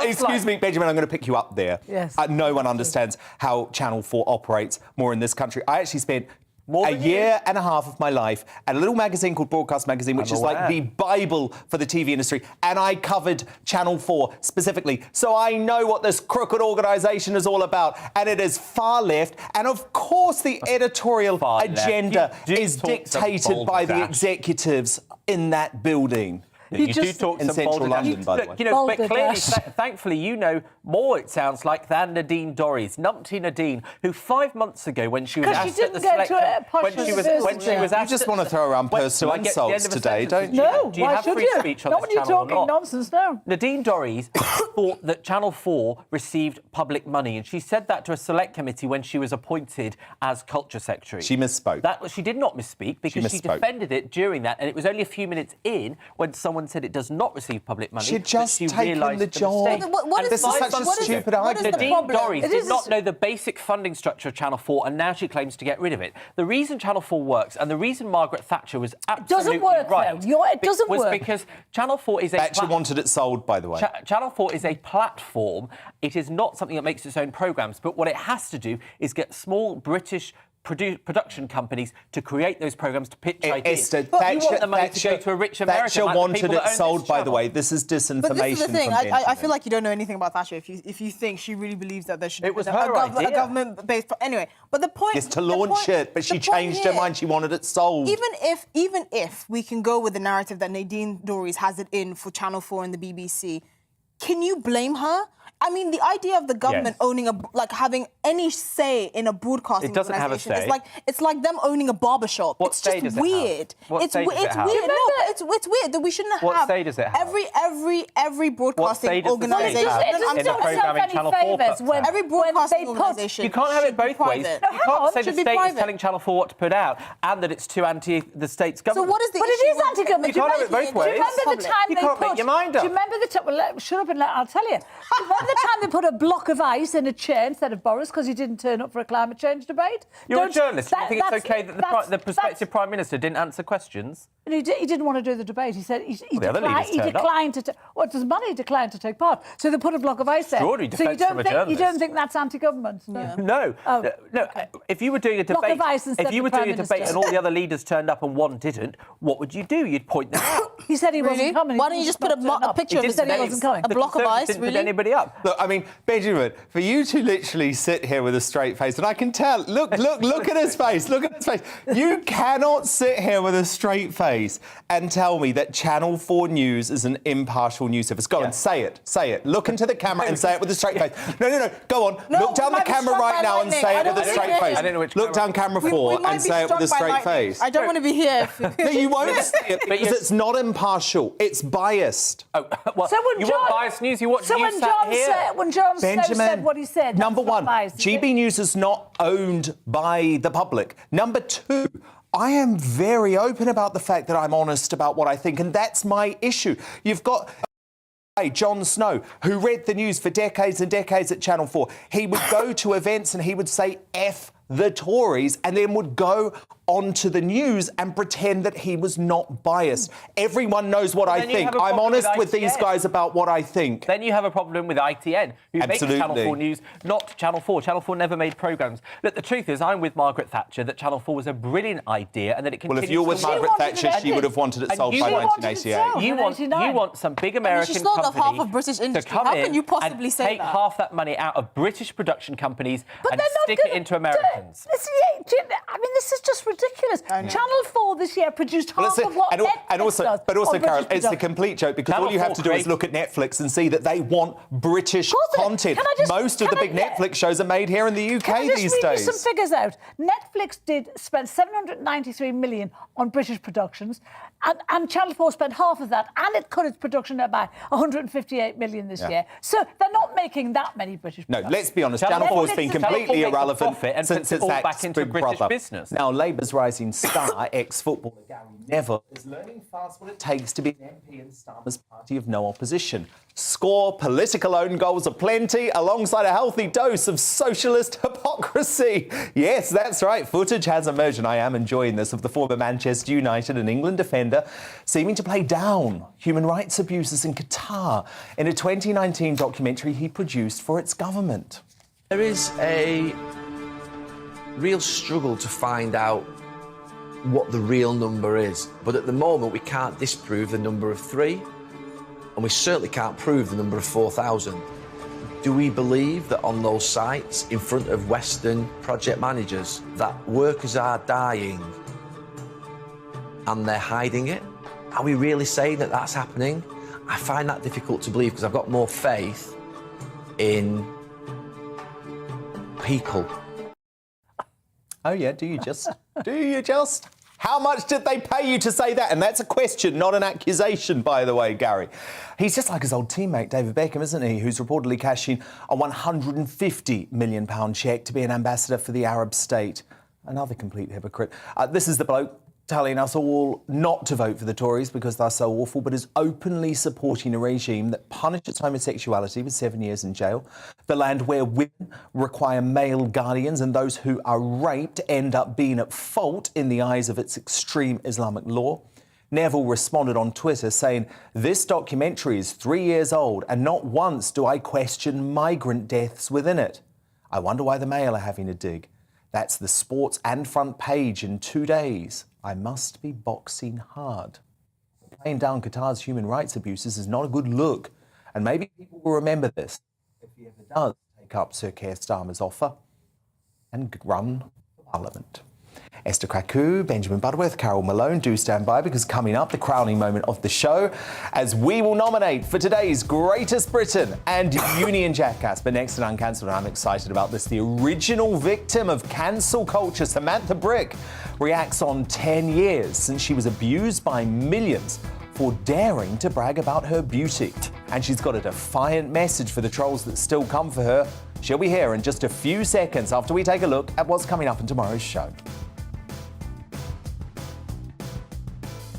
Excuse me, Benjamin, I'm going to pick you up there. Yes. No one understands how Channel 4 operates more in this country. I actually spent a year and a half of my life at a little magazine called Broadcast Magazine, which is like the Bible for the TV industry, and I covered Channel 4 specifically. So I know what this crooked organisation is all about, and it is far left, and of course the editorial agenda is dictated by the executives in that building. You do talk in central London, by the way. You know, but clearly, thankfully, you know more, it sounds like, than Nadine Dorries, numpty Nadine, who 5 months ago, when she was asked at the selection, when she was asked, you just want to throw around personal insults today, don't you? No, do you have free speech on not this when you're channel talking or not? nonsense, no. Nadine Dorries thought that Channel 4 received public money, and she said that to a select committee when she was appointed as Culture Secretary. She misspoke. She did not misspeak, because she defended it during that, and it was only a few minutes in when someone said it does not receive public money. She'd just taken the job. This is such a stupid argument. Nadine Dorries did not know the basic funding structure of Channel 4, and now she claims to get rid of it. The reason Channel 4 works, and the reason Margaret Thatcher was absolutely right, it doesn't was work. because Channel 4 is a... Thatcher wanted it sold, by the way. Channel 4 is a platform. It is not something that makes its own programmes, but what it has to do is get small British production companies to create those programmes to pitch ideas. Esther, you want the money to go to a rich American. Thatcher wanted it sold, by the way. This is disinformation. But this is the thing. From I feel like you don't know anything about Thatcher if you think she really believes that there should be a government-based... Anyway, but the point... Yes, to launch it, but she changed her mind. She wanted it sold. Even if we can go with the narrative that Nadine Dorries has it in for Channel 4 and the BBC, can you blame her? I mean, the idea of the government owning having any say in a broadcasting it doesn't organisation, have a say. It's like them owning a barbershop. What it's say just does weird. It's weird. It's weird that we shouldn't have. What say does it have? Every broadcasting organisation. It doesn't programming Channel 4 every broadcasting organisation. You can't have it both ways. You can't say the state is telling Channel 4 what to put out and that it's too anti the state's government. So what is the issue? But it is anti-government. You can't have it both ways. Do you remember the time you can't make your mind up. Do you remember the time? Well, shut up and I'll tell you. Do you remember the time they put a block of ice in a chair instead of Boris because he didn't turn up for a climate change debate? You're a journalist. Do you think it's OK that the prospective Prime Minister didn't answer questions? And he didn't want to do the debate. He said he the other leaders turned up. declined to. Does money decline to take part? So they put a block of ice there. Extraordinary defence from a You journalist. don't think that's anti-government? No. No. If you were doing a Block debate, of ice instead if you of were the doing a Prime debate Minister. and all the other leaders turned up and one didn't, what would you do? You'd point them out. He said he wasn't coming. Why don't you just put a picture of He his said he face? wasn't coming. A block of ice, Didn't put really? anybody up. Look, I mean, Benjamin, for you to literally sit here with a straight face, and I can tell, look at his face, look at his face. You cannot sit here with a straight face and tell me that Channel 4 News is an impartial news service. Go on, say it. Look into the camera and say it with a straight face. No, go on. No, look down we the might be camera struck right by now and lightning. say I it don't with a wanna straight be face. here. I don't know which Look down camera 4 might and be say it with a struck by straight lightning. face. I don't want to be here. No, you won't say it because it's not impartial. It's biased. Oh, well, So when you John, want biased news? You want so news when sat John here? said, when John Snow said what he said, Number that's not one, biased, is it? GB News is not owned by the public. Number two, I am very open about the fact that I'm honest about what I think, and that's my issue. You've got Jon Snow, who read the news for decades and decades at Channel 4. He would go to events and he would say, F the Tories, and then would go onto the news and pretend that he was not biased. Everyone knows what I think. I'm honest with these guys about what I think. Then you have a problem with ITN, who makes Channel 4 News, not Channel 4. Channel 4 never made programmes. Look, the truth is, I'm with Margaret Thatcher that Channel 4 was a brilliant idea and that it continues. Well, if you're with Margaret Thatcher, she would have wanted it sold by 1988. You want some big American she's not company half of British to industry. come How in can you possibly and say take that? half that money out of British production companies and they're not stick it into Americans. I mean, this is just ridiculous. Channel 4 this year produced half of what Netflix does. But also, on Carol, British it's a production. complete joke because Channel all you have 4, to do is Craig. look at Netflix and see that they want British content. Can I just- Most of the can I- big Netflix shows are made here in the UK Can I just these read days. you some figures out? Netflix spent 793 million on British productions, and Channel 4 spent half of that, and it cut its production by 158 million this Yeah. year. So they're not making that many British No, productions. let's be honest. Channel Channel 4 has 4 been makes a completely irrelevant profit and since puts it it's all that back into Big British Brother. business. Now, Labour's rising star, ex-footballer Gary Neville, is learning fast what it takes to be an MP in Starmer's party of no opposition. Score political own goals aplenty, alongside a healthy dose of socialist hypocrisy. Yes, that's right. Footage has emerged, and I am enjoying this, of the former Manchester United and England defender seeming to play down human rights abuses in Qatar in a 2019 documentary he produced for its government. There is a real struggle to find out what the real number is, but at the moment we can't disprove the number of 3, and we certainly can't prove the number of 4,000. Do we believe that on those sites, in front of Western project managers, that workers are dying and they're hiding it? Are we really saying that that's happening? I find that difficult to believe because I've got more faith in people. Oh, yeah, do you just? Do you just? How much did they pay you to say that? And that's a question, not an accusation, by the way, Gary. He's just like his old teammate, David Beckham, isn't he? Who's reportedly cashing a £150 million cheque to be an ambassador for the Arab state. Another complete hypocrite. This is the bloke telling us all not to vote for the Tories because they're so awful, but is openly supporting a regime that punishes homosexuality with 7 years in jail, the land where women require male guardians and those who are raped end up being at fault in the eyes of its extreme Islamic law. Neville responded on Twitter saying, "This documentary is 3 years old and not once do I question migrant deaths within it. I wonder why the Mail are having a dig. That's the sports and front page in 2 days. I must be boxing hard." Playing down Qatar's human rights abuses is not a good look. And maybe people will remember this if he ever does take up Sir Keir Starmer's offer and run for Parliament. Esther Krakow, Benjamin Butterworth, Carol Malone, do stand by because coming up, the crowning moment of the show, as we will nominate for today's Greatest Britain and Union Jackass. But next and Uncancelled, I'm excited about this. The original victim of cancel culture, Samantha Brick, reacts on 10 years since she was abused by millions for daring to brag about her beauty. And she's got a defiant message for the trolls that still come for her. She'll be here in just a few seconds after we take a look at what's coming up in tomorrow's show.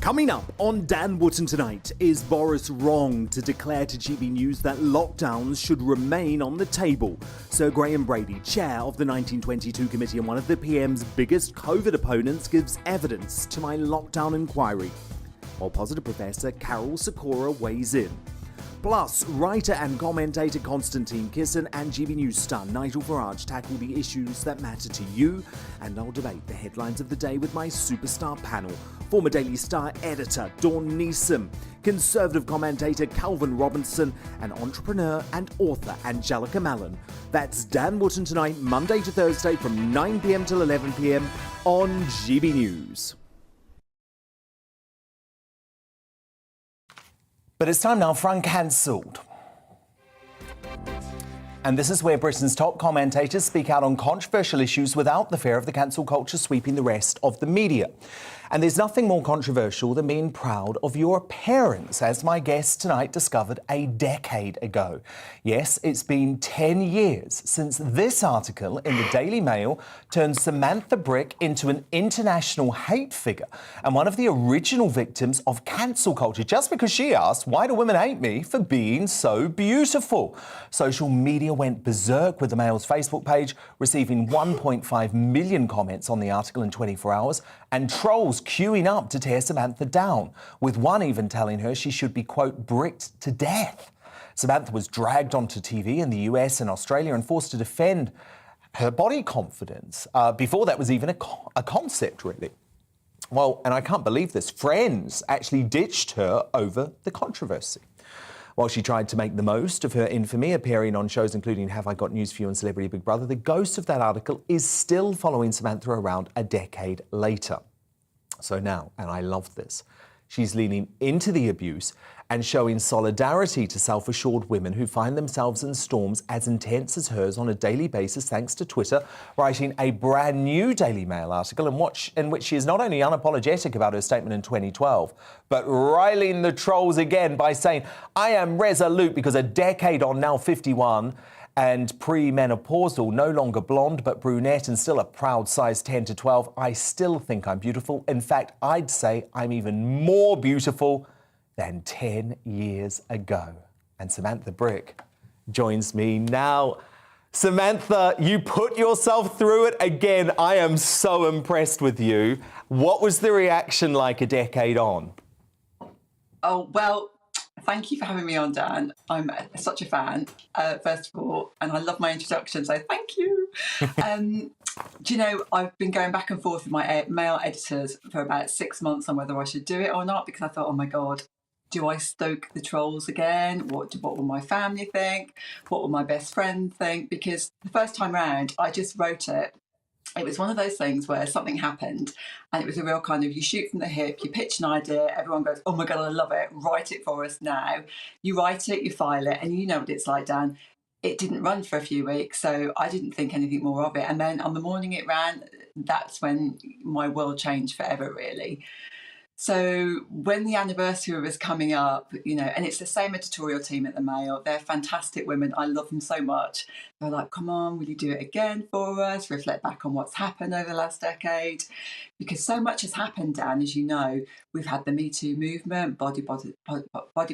Come Coming up on Dan Wootton tonight, is Boris wrong to declare to GBNews that lockdowns should remain on the table? Sir Graham Brady, chair of the 1922 committee and one of the PM's biggest COVID opponents, gives evidence to my lockdown inquiry, while positive professor Carol Sikora weighs in. Plus, writer and commentator Konstantin Kisin and GBNews star Nigel Farage tackle the issues that matter to you, and I'll debate the headlines of the day with my superstar panel. Former Daily Star editor Dawn Neeson, conservative commentator Calvin Robinson, and entrepreneur and author Angelica Mallon. That's Dan Wootton tonight, Monday to Thursday from 9 p.m. till 11 p.m. on GBNews. But it's time now for Uncancelled. And this is where Britain's top commentators speak out on controversial issues without the fear of the cancel culture sweeping the rest of the media. And there's nothing more controversial than being proud of your appearance, as my guest tonight discovered a decade ago. Yes, it's been 10 years since this article in the Daily Mail turned Samantha Brick into an international hate figure and one of the original victims of cancel culture, just because she asked, why do women hate me for being so beautiful? Social media went berserk, with the Mail's Facebook page receiving 1.5 million comments on the article in 24 hours, and trolls queuing up to tear Samantha down, with one even telling her she should be, quote, bricked to death. Samantha was dragged onto TV in the US and Australia and forced to defend her body confidence. Before that was even a concept, really. Well, and I can't believe this, Friends actually ditched her over the controversy. While she tried to make the most of her infamy, appearing on shows including Have I Got News for You and Celebrity Big Brother, the ghost of that article is still following Samantha around a decade later. So now, and I love this, she's leaning into the abuse and showing solidarity to self-assured women who find themselves in storms as intense as hers on a daily basis, thanks to Twitter, writing a brand new Daily Mail article in which she is not only unapologetic about her statement in 2012, but riling the trolls again by saying, I am resolute because a decade on, now 51, and pre-menopausal, no longer blonde but brunette and still a proud size 10 to 12, I still think I'm beautiful. In fact, I'd say I'm even more beautiful than 10 years ago. And Samantha Brick joins me now. Samantha, you put yourself through it again. I am so impressed with you. What was the reaction like a decade on? Oh, well, thank you for having me on, Dan. I'm such a fan, first of all, and I love my introduction, so thank you. Do you know, I've been going back and forth with my Mail editors for about 6 months on whether I should do it or not, because I thought, oh my God, do I stoke the trolls again? What will my family think? What will my best friend think? Because the first time round, I just wrote it. It was one of those things where something happened and it was a real kind of, you shoot from the hip, you pitch an idea, everyone goes, oh my God, I love it, write it for us now. You write it, you file it, and you know what it's like, Dan. It didn't run for a few weeks, so I didn't think anything more of it. And then on the morning it ran, that's when my world changed forever, really. So when the anniversary was coming up, you know, and it's the same editorial team at the Mail, they're fantastic women. I love them so much. They're like, come on, will you do it again for us? Reflect back on what's happened over the last decade. Because so much has happened, Dan, as you know. We've had the Me Too movement, body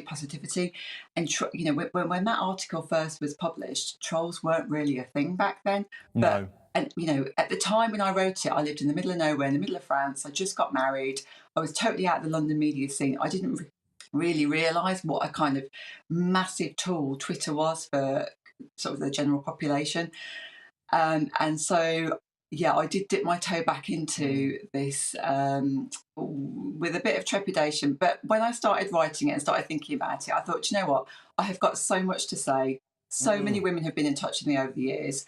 positivity. And, you know, when that article first was published, trolls weren't really a thing back then. No. And, you know, at the time when I wrote it, I lived in the middle of nowhere, in the middle of France. I just got married. I was totally out of the London media scene. I didn't really realise what a kind of massive tool Twitter was for sort of the general population. And so, yeah, I did dip my toe back into this with a bit of trepidation. But when I started writing it and started thinking about it, I thought, you know what? I have got so much to say. So many women have been in touch with me over the years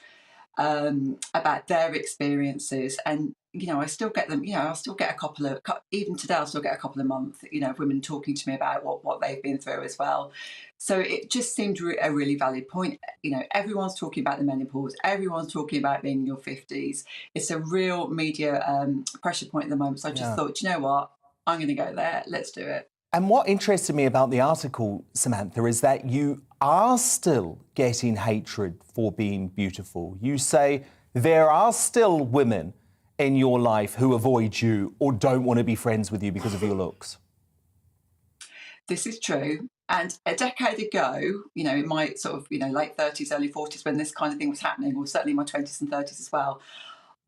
about their experiences, and you know, I still get them. You know, I'll still get a couple of, even today, I'll still get a couple a month. You know, of women talking to me about what they've been through as well. So it just seemed a really valid point. You know, everyone's talking about the menopause. Everyone's talking about being in your 50s. It's a real media pressure point at the moment. So I just thought, you know what, I'm going to go there. Let's do it. And what interested me about the article, Samantha, is that you are still getting hatred for being beautiful. You say there are still women in your life who avoid you or don't want to be friends with you because of your looks. this is true. And a decade ago, you know, in my sort of, you know, late 30s, early 40s, when this kind of thing was happening, or certainly my 20s and 30s as well,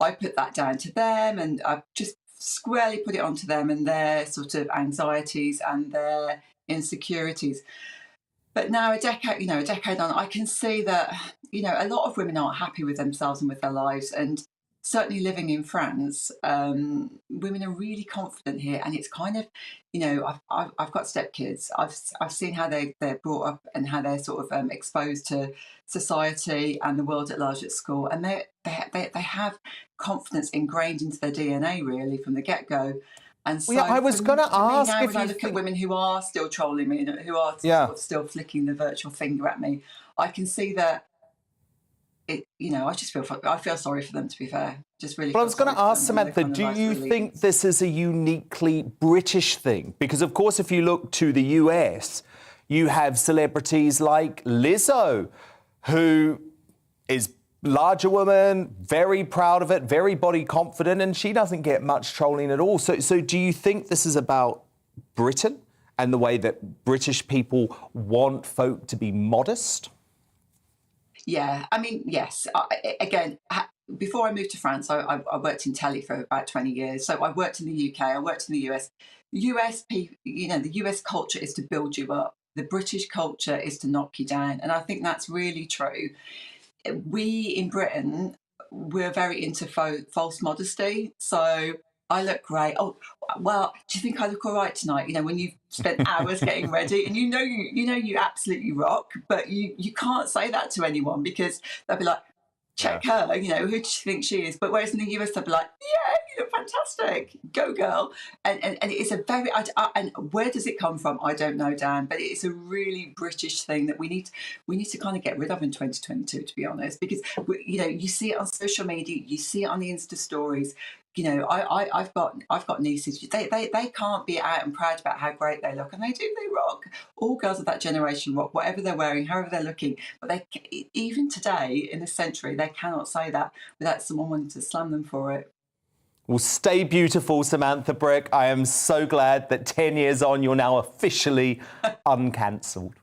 I put that down to them, and I just squarely put it onto them and their sort of anxieties and their insecurities. But now a decade on, I can see that, you know, a lot of women aren't happy with themselves and with their lives. And certainly living in France, women are really confident here. And it's kind of, you know, I've got stepkids. I've seen how they're brought up and how they're sort of exposed to society and the world at large at school. And they have confidence ingrained into their DNA, really, from the get-go. And so, I was going to ask now, if when I look at women who are still trolling me and who are sort of still flicking the virtual finger at me, I can see that. You know, I feel sorry for them, to be fair. Just really. Well, I was going to ask Samantha, do you think this is a uniquely British thing? Because, of course, if you look to the US, you have celebrities like Lizzo, who is larger woman, very proud of it, very body confident, and she doesn't get much trolling at all. So do you think this is about Britain and the way that British people want folk to be modest? Yeah, I mean, yes. Again, before I moved to France, I worked in telly for about 20 years. So I worked in the UK, I worked in the US. US people, you know, the US culture is to build you up. The British culture is to knock you down. And I think that's really true. We in Britain, we're very into false modesty. So I look great. Oh, well, do you think I look all right tonight? You know, when you've spent hours getting ready and you know you absolutely rock, but you can't say that to anyone because they'll be like, check her, you know, who do you think she is? But whereas in the US, they'll be like, yeah, you look fantastic, go girl. And it's a very, and where does it come from? I don't know, Dan, but it's a really British thing that we need to kind of get rid of in 2022, to be honest, because, you know, you see it on social media, you see it on the Insta stories. You know, I've got nieces. They can't be out and proud about how great they look, and they rock. All girls of that generation rock, whatever they're wearing, however they're looking. But even today, in this century, they cannot say that without someone wanting to slam them for it. Well, stay beautiful, Samantha Brick. I am so glad that 10 years on, you're now officially uncancelled.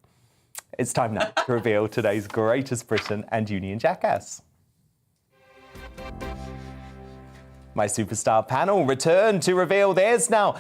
It's time now to reveal today's greatest Briton and Union Jackass. My superstar panel return to reveal theirs now.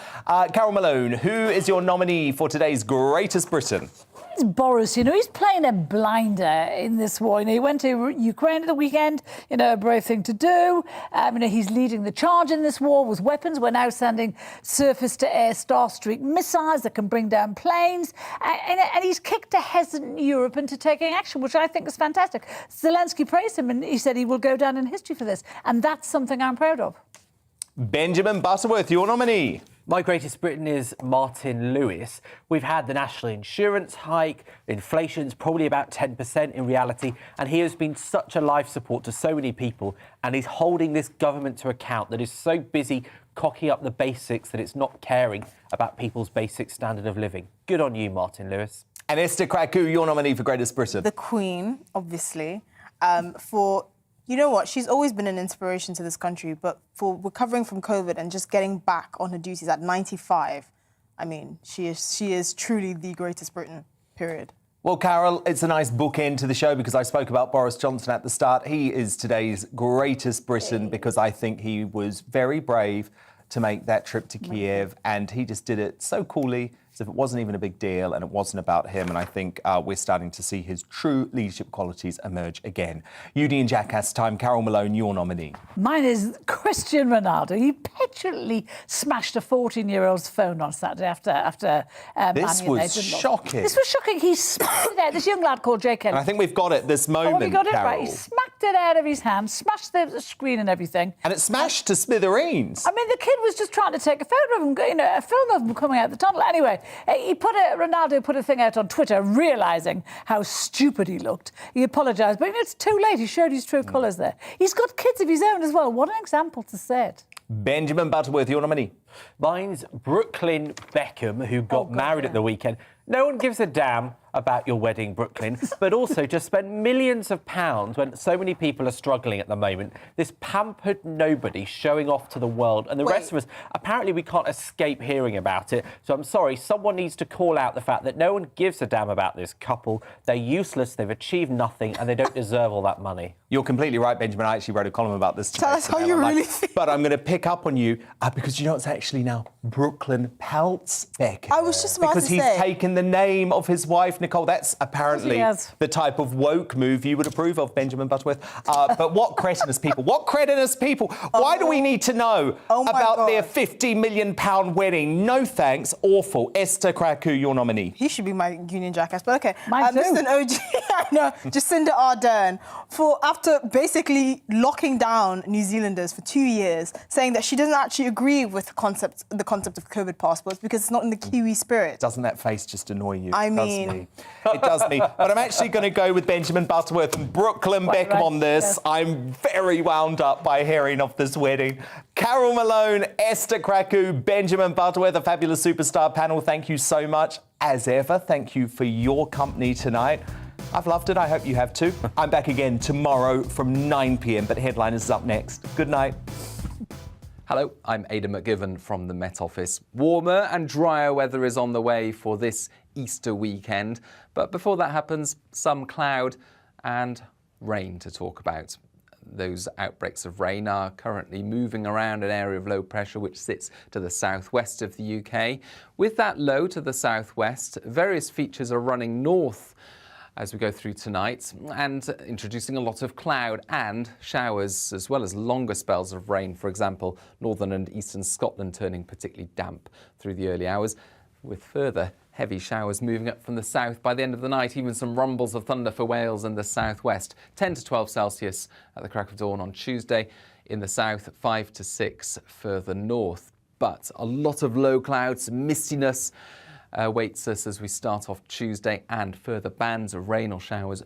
Carol Malone, who is your nominee for today's greatest Briton? It's Boris, you know, he's playing a blinder in this war. You know, he went to Ukraine at the weekend, you know, a brave thing to do. You know, he's leading the charge in this war with weapons. We're now sending surface-to-air Starstreak missiles that can bring down planes. And he's kicked a hesitant Europe into taking action, which I think is fantastic. Zelensky praised him and he said he will go down in history for this. And that's something I'm proud of. Benjamin Butterworth, your nominee. My greatest Briton is Martin Lewis. We've had the national insurance hike, inflation's probably about 10% in reality, and he has been such a life support to so many people, and he's holding this government to account that is so busy cocking up the basics that it's not caring about people's basic standard of living. Good on you, Martin Lewis. And Esther Kraku, your nominee for greatest Briton. The Queen, obviously, for... You know what? She's always been an inspiration to this country, but for recovering from COVID and just getting back on her duties at 95, I mean, she is truly the greatest Briton, period. Well, Carol, it's a nice bookend to the show because I spoke about Boris Johnson at the start. He is today's greatest Briton because I think he was very brave to make that trip to Kiev, and he just did it so coolly, as if it wasn't even a big deal and it wasn't about him. And I think we're starting to see his true leadership qualities emerge again. Union Jackass time. Carol Malone, your nominee. Mine is Cristiano Ronaldo. He petulantly smashed a 14-year-old's phone on Saturday after this was shocking. This was shocking. He smacked it out. This young lad called Jay Kelly. And I think we've got it this moment, we got it Carol. right. He smacked it out of his hand, smashed the screen and everything. And it smashed to smithereens. I mean, the kid was just trying to take a photo of him, you know, a film of him coming out the tunnel. Anyway, Ronaldo put a thing out on Twitter, realising how stupid he looked. He apologised, but it's too late. He showed his true colours there. He's got kids of his own as well. What an example to set. Benjamin Butterworth, your nominee. Mine's Brooklyn Beckham, who got married at the weekend. No one gives a damn about your wedding, Brooklyn, but also just spend millions of pounds when so many people are struggling at the moment. This pampered nobody showing off to the world, and the rest of us, apparently we can't escape hearing about it. So I'm sorry, someone needs to call out the fact that no one gives a damn about this couple. They're useless, they've achieved nothing, and they don't deserve all that money. You're completely right, Benjamin. I actually wrote a column about this today. Tell us how you really feel. But I'm going to pick up on you because you know it's actually now Brooklyn Peltz Beck. I was just about because to he's say. taken the name of his wife, Nicole. That's apparently the type of woke move you would approve of, Benjamin Butterworth. But what cretinous people? What cretinous people? Why do we need to know about their £50 million wedding? No thanks. Awful. Esther Kraku, your nominee. He should be my union jackass, but okay. Mine too. This is an OG. I know. Jacinda Ardern, after basically locking down New Zealanders for 2 years, saying that she doesn't actually agree with the concept of COVID passports because it's not in the Kiwi spirit. Doesn't that face just annoy you? I mean... It does me. But I'm actually going to go with Benjamin Butterworth and Brooklyn Beckham on this. Yes. I'm very wound up by hearing of this wedding. Carol Malone, Esther Kraku, Benjamin Butterworth, a fabulous superstar panel. Thank you so much. As ever, thank you for your company tonight. I've loved it. I hope you have too. I'm back again tomorrow from 9 p.m, but Headliners is up next. Good night. Hello, I'm Aidan McGivern from the Met Office. Warmer and drier weather is on the way for this Easter weekend. But before that happens, some cloud and rain to talk about. Those outbreaks of rain are currently moving around an area of low pressure which sits to the southwest of the UK. With that low to the southwest, various features are running north as we go through tonight and introducing a lot of cloud and showers as well as longer spells of rain. For example, northern and eastern Scotland turning particularly damp through the early hours, with further heavy showers moving up from the south by the end of the night. Even some rumbles of thunder for Wales and the southwest. 10 to 12 Celsius at the crack of dawn on Tuesday. In the south, 5 to 6 further north. But a lot of low clouds, mistiness awaits us as we start off Tuesday, and further bands of rain or showers